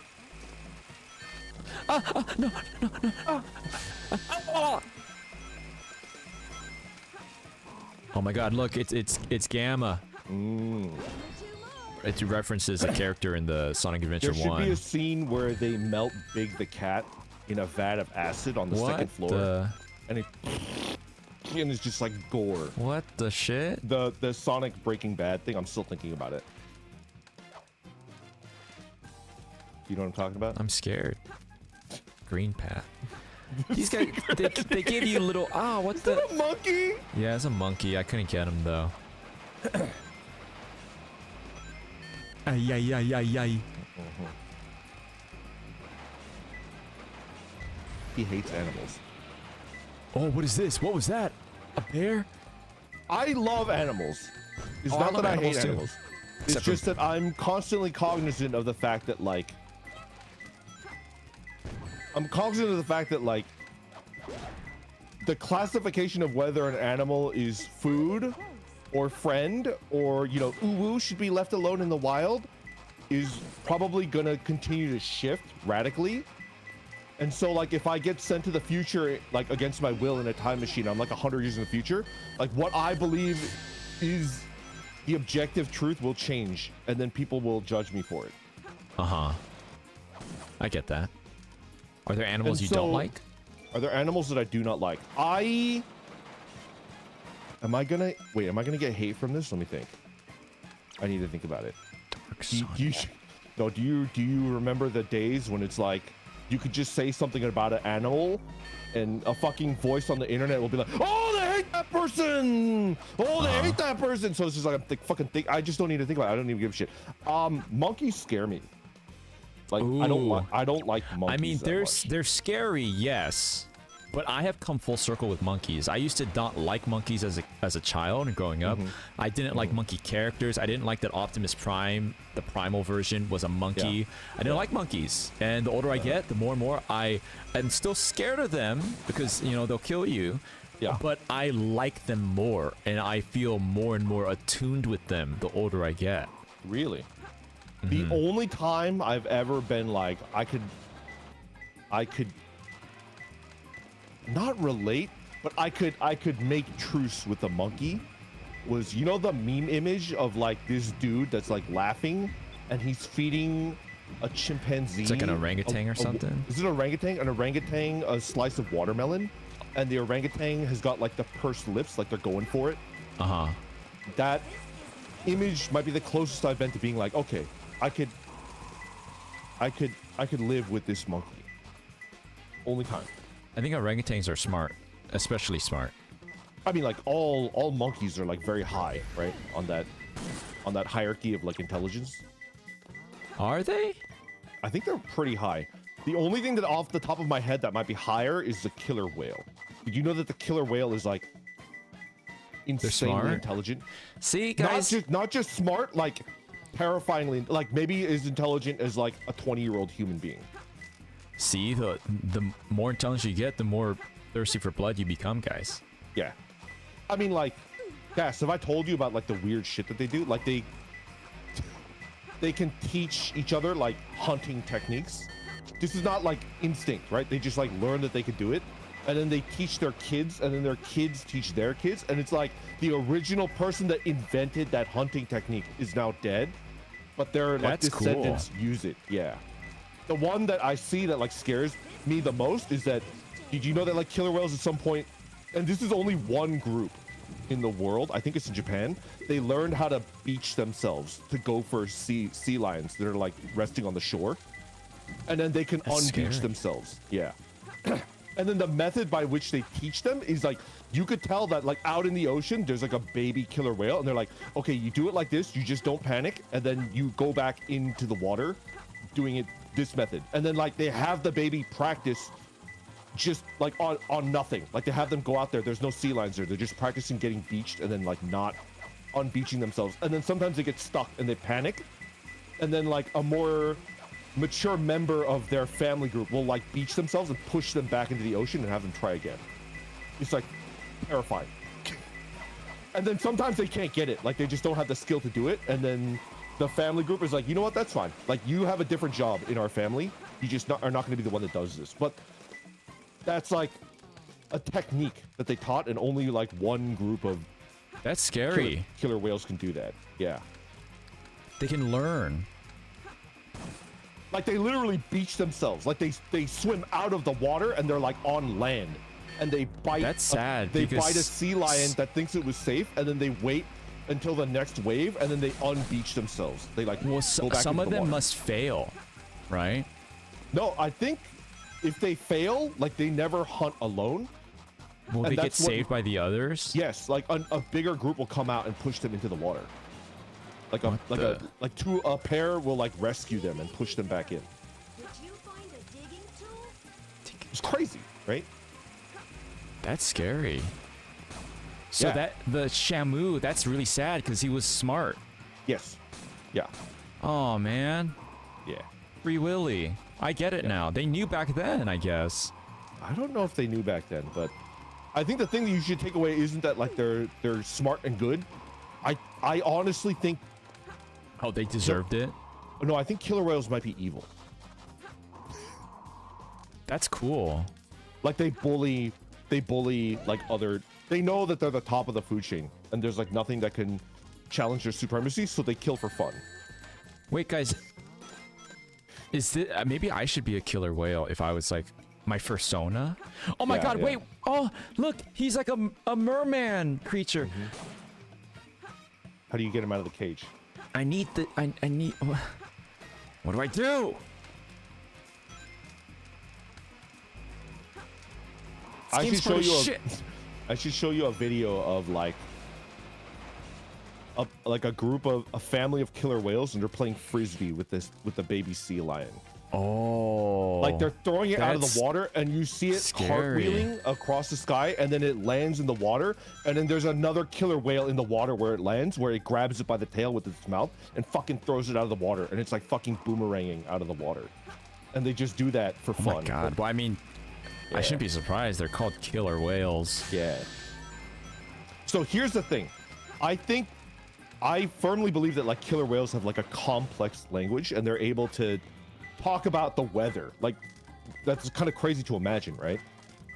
Oh my God! Look, it's Gamma. It references a character in the Sonic Adventure 1. There should be a scene where they melt Big the cat in a vat of acid on the second floor, and it's just like gore. What the shit? The Sonic Breaking Bad thing. I'm still thinking about it. You know what I'm talking about? I'm scared. Green path. These guys, they give you little. What's Is that a monkey? Yeah, it's a monkey. I couldn't get him though. Ay. He hates animals. Oh, what is this? What was that? A bear? I love animals. It's not that I hate animals. It's just that I'm constantly cognizant of the fact that like the classification of whether an animal is food or friend or, you know, uwu should be left alone in the wild is probably gonna continue to shift radically. And so like if I get sent to the future like against my will in a time machine, I'm like 100 years in the future, like what I believe is the objective truth will change and then people will judge me for it. I get that. Are there animals you don't like? Are there animals that I do not like? Am I gonna get hate from this? Let me think. I need to think about it. Do you remember the days when it's like you could just say something about an animal and a fucking voice on the internet will be like, oh, they hate that person. Oh, they hate that person. So it's just like I just don't need to think about it. I don't even give a shit. Monkeys scare me. Like I don't like monkeys. I mean, they're scary, yes. But I have come full circle with monkeys. I used to not like monkeys as a child and growing up. I didn't like monkey characters. I didn't like that Optimus Prime, the primal version, was a monkey. I didn't like monkeys. And the older I get, the more and more I am still scared of them because, you know, they'll kill you. Yeah. But I like them more and I feel more and more attuned with them the older I get. Really? The only time I've ever been like, I could not relate, but I could make truce with a monkey was, you know, the meme image of like this dude that's like laughing and he's feeding a chimpanzee. It's like an orangutan or something. Is it an orangutan? An orangutan, a slice of watermelon, and the orangutan has got like the pursed lips, like they're going for it, That image might be the closest I've been to being like, okay, I could live with this monkey. Only time. I think orangutans are smart, especially smart. I mean, like all monkeys are like very high, right? On that hierarchy of like intelligence. Are they? I think they're pretty high. The only thing that off the top of my head that might be higher is the killer whale. Did you know that the killer whale is like insanely intelligent? See, guys, not just smart, like terrifyingly, like maybe as intelligent as like a 20-year-old human being. See, the more intelligent you get, the more thirsty for blood you become, guys. Yeah. I mean, like, Cass, have I told you about like the weird shit that they do? Like they can teach each other like hunting techniques. This is not like instinct, right? They just like learn that they could do it, and then they teach their kids, and then their kids teach their kids, and it's like the original person that invented that hunting technique is now dead, but their like descendants use it. Yeah. The one that I see that like scares me the most is that, did you know that like killer whales at some point, and this is only one group in the world, I think it's in Japan, they learned how to beach themselves to go for sea lions that are like resting on the shore, and then they can unbeach themselves. Yeah. And then the method by which they teach them is like, you could tell that like out in the ocean there's like a baby killer whale, and they're like, okay, you do it like this, you just don't panic, and then you go back into the water doing it this method, and then like they have the baby practice just like on nothing. Like they have them go out there, there's no sea lions there, they're just practicing getting beached and then like not unbeaching themselves, and then sometimes they get stuck and they panic, and then like a more mature member of their family group will like beach themselves and push them back into the ocean and have them try again. It's like terrifying. And then sometimes they can't get it, like they just don't have the skill to do it, and then the family group is like, you know what, that's fine, like you have a different job in our family, you just are not going to be the one that does this. But that's like a technique that they taught, and only like one group of that's scary killer whales can do that. Yeah, they can learn. Like they literally beach themselves, like they swim out of the water and they're like on land, and they bite. That's sad. They bite a sea lion that thinks it was safe, and then they wait until the next wave, and then they unbeach themselves. They like go back some into of the them water. must fail, right? No, I think if they fail, like they never hunt alone. Will they get saved by the others? Yes, like a bigger group will come out and push them into the water. Like a pair will like rescue them and push them back in. Did you find a digging tool? It's crazy, right? That's scary. So Yeah. that the Shamu, that's really sad because he was smart. Yes. Yeah. Oh man, Yeah. Free Willy. I get it now. They knew back then, I guess. I don't know if they knew back then, but I think the thing that you should take away isn't that like they're smart and good. I honestly think. Oh, they deserved it. No, I think killer whales might be evil. That's cool. Like they bully like other. They know that they're the top of the food chain, and there's like nothing that can challenge their supremacy, so they kill for fun. Wait, guys. Is this maybe I should be a killer whale if I was like my fursona? Oh my god, wait. Oh, look, he's like a merman creature. How do you get him out of the cage? I need the I need what do I do? I should show you a video of like a group of a family of killer whales, and they're playing frisbee with the baby sea lion. Oh, Like they're throwing it out of the water, and you see it cartwheeling across the sky, and then it lands in the water, and then there's another killer whale in the water where it lands, where it grabs it by the tail with its mouth and fucking throws it out of the water, and it's like fucking boomeranging out of the water. And they just do that for fun. Oh my god. Well, I mean, I shouldn't be surprised. They're called killer whales. Yeah. So here's the thing. I firmly believe that like killer whales have like a complex language, and they're able to talk about the weather. Like that's kind of crazy to imagine, right?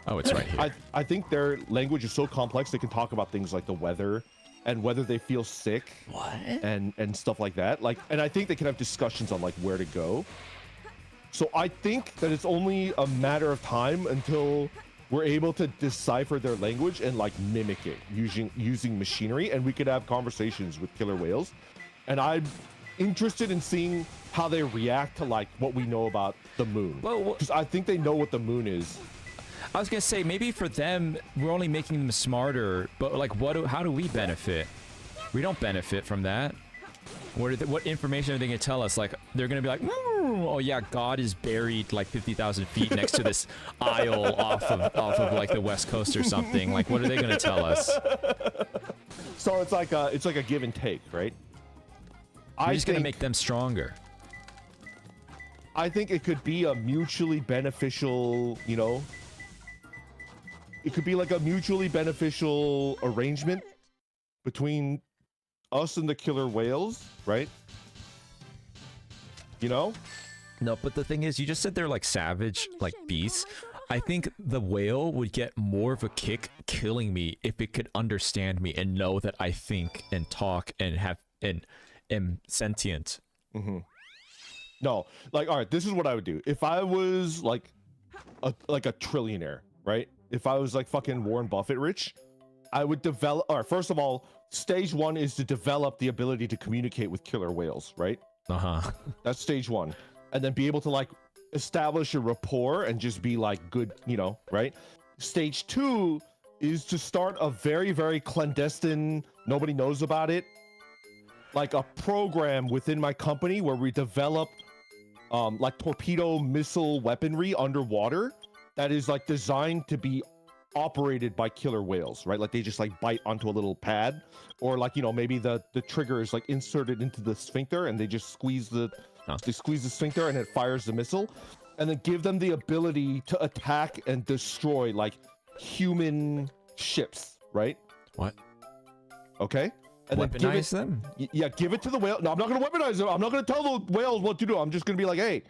Oh, it's right here. I think their language is so complex they can talk about things like the weather and whether they feel sick. What? And stuff like that. Like, and I think they can have discussions on like where to go. So I think that it's only a matter of time until we're able to decipher their language and like mimic it using machinery, and we could have conversations with killer whales. And I'm interested in seeing how they react to like what we know about the moon, because I think they know what the moon is. I was gonna say, maybe for them, we're only making them smarter, but like, how do we benefit? We don't benefit from that. What information are they gonna tell us? Like, they're gonna be like, oh yeah, God is buried like 50,000 feet next to this isle off of like the West Coast or something. Like, what are they gonna tell us? So it's like a give and take, right? We're just gonna make them stronger. I think it could be a mutually beneficial, you know, it could be like a mutually beneficial arrangement between us and the killer whales, right? You know? No, but the thing is, you just said they're like savage, like beasts. I think the whale would get more of a kick killing me if it could understand me and know that I think and talk and am sentient. Mm-hmm. No, like, all right, this is what I would do. If I was like a trillionaire, right? If I was like fucking Warren Buffett rich, I would develop, all right, first of all, stage one is to develop the ability to communicate with killer whales, right? Uh-huh. That's stage one. And then be able to like establish a rapport and just be like good, you know, right? Stage two is to start a very, very clandestine, nobody knows about it, like a program within my company where we develop like torpedo missile weaponry underwater that is like designed to be operated by killer whales, right? Like they just like bite onto a little pad, or like, you know, maybe the trigger is like inserted into the sphincter and they just squeeze the sphincter and it fires the missile, and then give them the ability to attack and destroy like human ships, right? What? Okay. And weaponize then them? Yeah, give it to the whale. No, I'm not going to weaponize them. I'm not going to tell the whales what to do. I'm just going to be like, hey,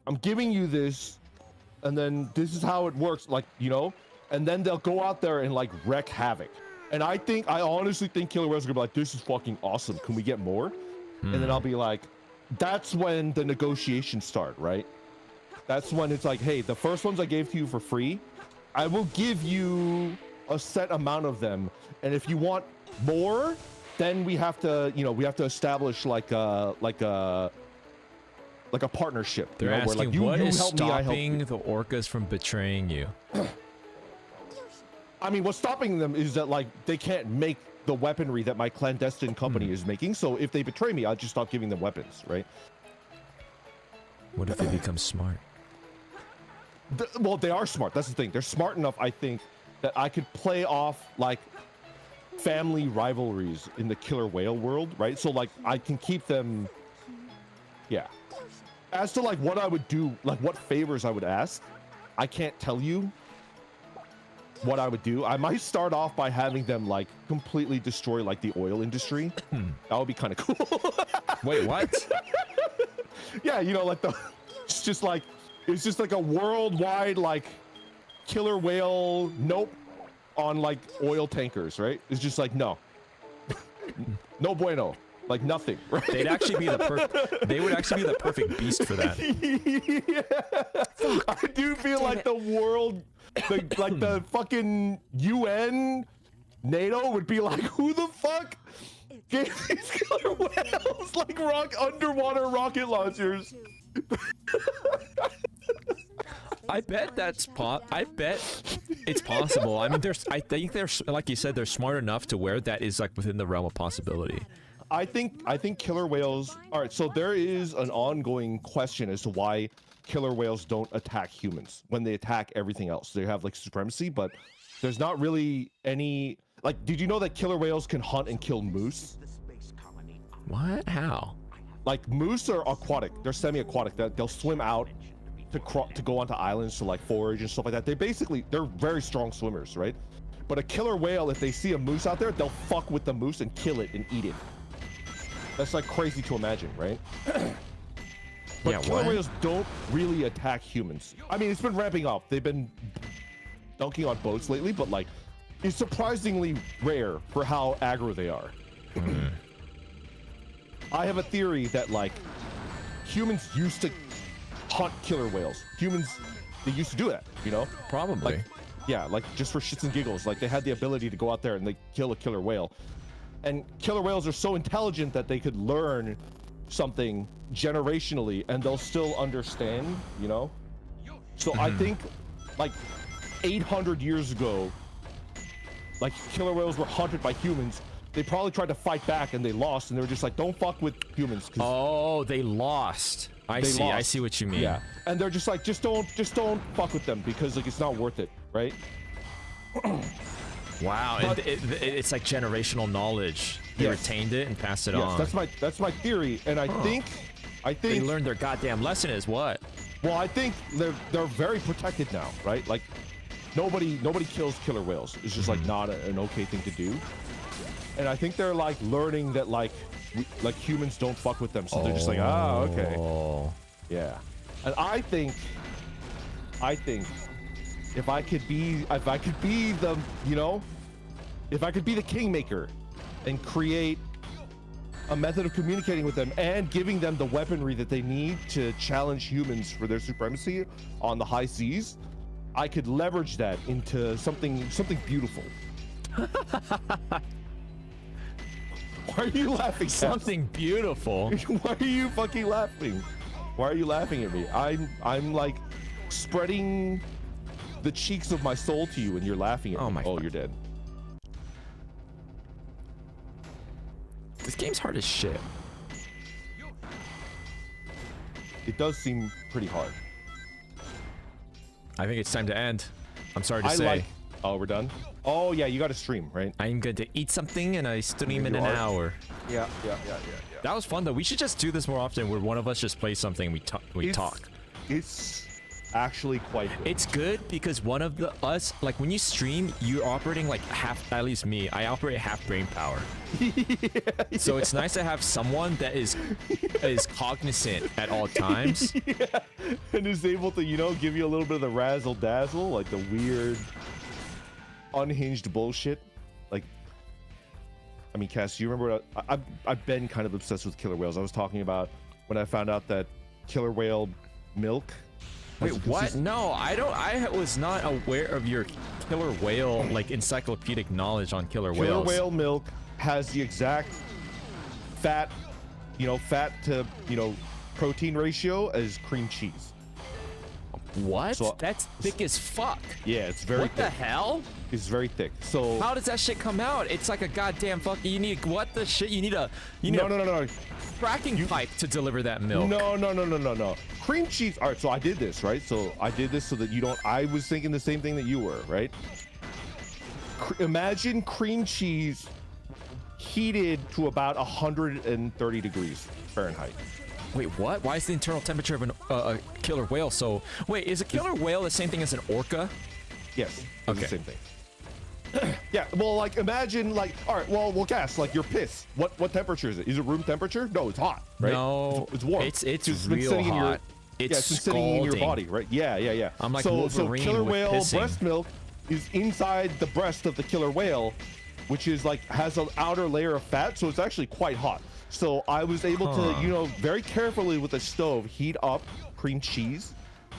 I'm giving you this, and then this is how it works, like, you know, and then they'll go out there and like wreak havoc. And I honestly think killer whales are going to be like, this is fucking awesome. Can we get more? And then I'll be like, that's when the negotiations start, right? That's when it's like, hey, the first ones I gave to you for free, I will give you a set amount of them. And if you want more, then we have to, you know, we have to establish like a partnership. They're you know, asking, where, like, what is help me, I help stopping you. the orcas from betraying you? I mean, what's stopping them is that like they can't make the weaponry that my clandestine company is making. So if they betray me, I'll just stop giving them weapons, right? What if they become smart? Well, they are smart. That's the thing. They're smart enough, I think, that I could play off like family rivalries in the killer whale world, right? So like I can keep them, yeah. As to like what I would do, like what favors I would ask, I can't tell you what I would do. I might start off by having them like completely destroy like the oil industry. That would be kind of cool. Wait, what? Yeah, you know, like it's just like a worldwide like killer whale nope on like oil tankers, right? It's just like no no bueno, like nothing, right? They would actually be the perfect beast for that. Yeah. I do feel like the world, like the fucking UN, NATO would be like, who the fuck gave these killer whales like underwater rocket launchers? I bet I bet it's possible. I mean, I think they're, like you said, they're smart enough to where that is like within the realm of possibility. I think killer whales. All right, so there is an ongoing question as to why killer whales don't attack humans when they attack everything else. They have like supremacy, but there's not really any. Like, did you know that killer whales can hunt and kill moose? What? How? Like moose are aquatic. They're semi-aquatic. They'll swim out to go onto islands to like forage and stuff like that. They're very strong swimmers, right? But a killer whale, if they see a moose out there, they'll fuck with the moose and kill it and eat it. That's like crazy to imagine, right? But yeah, killer whales don't really attack humans. I mean, it's been ramping up. They've been dunking on boats lately, but like, it's surprisingly rare for how aggro they are. I have a theory that like humans used to hunt killer whales. Humans they used to do that, you know? Probably. Like, yeah, like just for shits and giggles. Like they had the ability to go out there and they kill a killer whale. And killer whales are so intelligent that they could learn something generationally and they'll still understand, you know? So I think like 800 years ago, like killer whales were hunted by humans. They probably tried to fight back and they lost, and they were just like, don't fuck with humans. Oh, they lost. I see what you mean. Yeah, and they're just like, just don't fuck with them because like it's not worth it, right? Wow, But, it's like generational knowledge. They Yes. retained it and passed it yes, on. that's my theory, and I think They learned their goddamn lesson is what? well, I think they're very protected now, right? Like nobody kills killer whales. It's just like not an okay thing to do. And I think they're like learning that like humans don't fuck with them, so they're just like, ah, okay, yeah. And I think if I could be the, you know, if I could be the kingmaker and create a method of communicating with them and giving them the weaponry that they need to challenge humans for their supremacy on the high seas, I could leverage that into something beautiful. Why are you laughing? Something beautiful. Why are you fucking laughing? Why are you laughing at me? I'm like spreading the cheeks of my soul to you, and you're laughing at me. Oh, you're dead. This game's hard as shit. It does seem pretty hard. I think it's time to end. I'm sorry to say. Oh, we're done? Oh, yeah, you got to stream, right? I'm going to eat something and I stream in an hour. Yeah. That was fun though. We should just do this more often where one of us just plays something and we talk. It's actually quite good. It's good because one of us, like when you stream, you're operating like half, at least me, I operate half brain power. So it's nice to have someone that is cognizant at all times. Yeah, and is able to, you know, give you a little bit of the razzle dazzle, like the weird unhinged bullshit. Like, I mean, Cass, you remember I've been kind of obsessed with killer whales. I was talking about when I found out that killer whale milk. Wait, what? No, I was not aware of your killer whale like encyclopedic knowledge on killer whales. Killer whale milk has the exact fat to, protein ratio as cream cheese. What? So, that's thick as fuck. Yeah, it's very thick. What the hell? It's very thick. So how does that shit come out? It's like a goddamn fucking, you need, what the shit? You need a no. Cracking pipe to deliver that milk. No. Cream cheese. All right, so I did this, right? So I did this so that you don't, I was thinking the same thing that you were, right? Imagine cream cheese heated to about 130 degrees Fahrenheit. Wait, what? Why is the internal temperature of a killer whale so... Wait, is a killer whale the same thing as an orca? Yes, it's okay. The same thing. Yeah, well, like, imagine, like, all right, well, Cass, like, your piss. What temperature is it? Is it room temperature? No, it's hot, right? No, it's warm. It's real hot. It's been sitting in your body, right? Yeah. I'm like so Wolverine killer with whale pissing. breast milk is inside the breast of the killer whale, which is like has an outer layer of fat, so it's actually quite hot. So I was able to, very carefully with a stove heat up cream cheese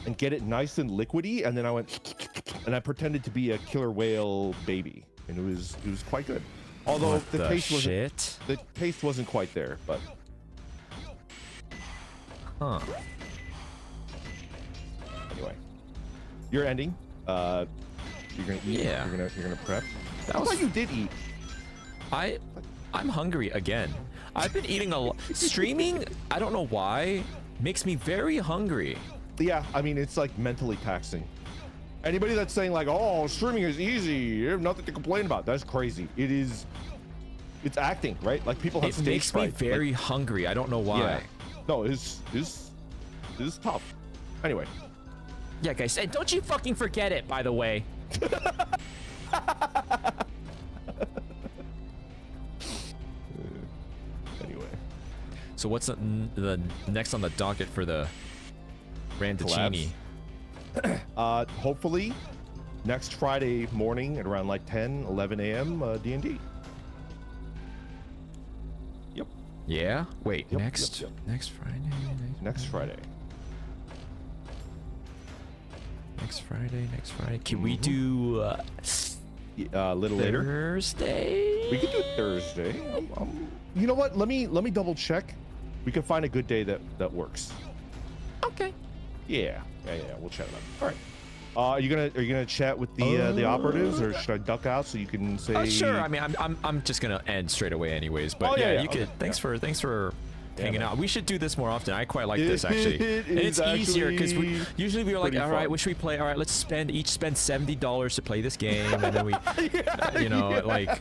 and get it nice and liquidy, and then I went and I pretended to be a killer whale baby, and it was quite good. Although the taste wasn't quite there, but anyway, you're ending. You're gonna eat. Yeah. You're gonna prep. I thought you did eat. I'm hungry again. I've been eating a lot. Streaming, I don't know why, makes me very hungry. Yeah, I mean, it's like mentally taxing. Anybody that's saying like, oh, streaming is easy, you have nothing to complain about, that's crazy. It is. It's acting, right? Like people have stage makes me fright. very hungry. I don't know why. Yeah. No, it's tough. Anyway. Yeah, guys, and don't you fucking forget it, by the way. Anyway. So what's the next on the docket for the Randacini? Hopefully next Friday morning at around like 10-11 a.m. D&D. Yep. Yeah. Wait. Yep, next Friday. Next Friday. Next Friday. Can we do a little later? Thursday? We could do Thursday. You know what? Let me double check. We can find a good day that works. Okay. Yeah. We'll chat about it. All right. Are you gonna chat with the operatives, or should I duck out so you can say? Sure. I mean, I'm just gonna end straight away, anyways. But you could. Thanks for hanging out. We should do this more often. I quite like this actually. And it's easier because usually we are like, all right, what should we play? All right, let's spend $70 to play this game, and then we, you know, like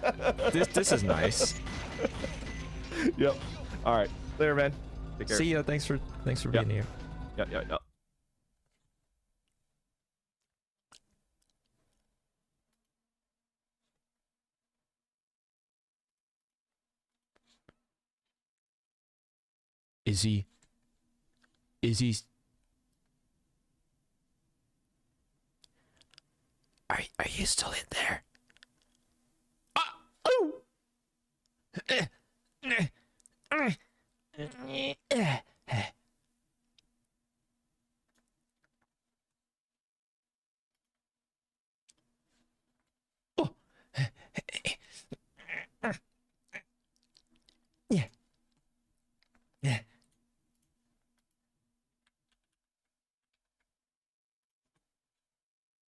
this is nice. Yep. All right. Later, man. Take care. See ya. Thanks for being here. Yeah. Is he? Are you still in there? Oh! Yeah.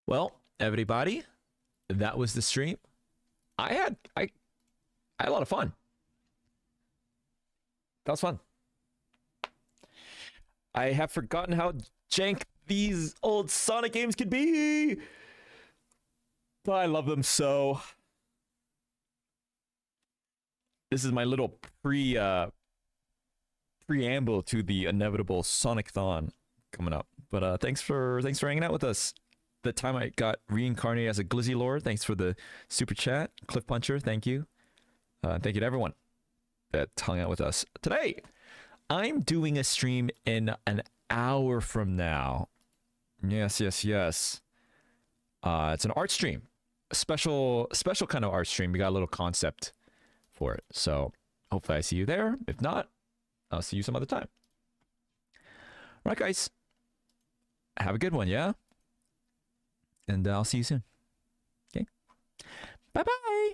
Well, everybody, that was the stream. I had a lot of fun. That was fun. I have forgotten how jank these old Sonic games can be, but I love them so. This is my little preamble to the inevitable Sonic-thon coming up. But thanks for hanging out with us. The time I got reincarnated as a Glizzy Lord. Thanks for the super chat. Cliff Puncher, thank you. Thank you to everyone that hung out with us today. I'm doing a stream in an hour from now. Yes. It's an art stream, a special kind of art stream. We got a little concept for it, so hopefully I see you there. If not, I'll see you some other time. All right, guys, have a good one, yeah? And I'll see you soon. Okay, bye bye.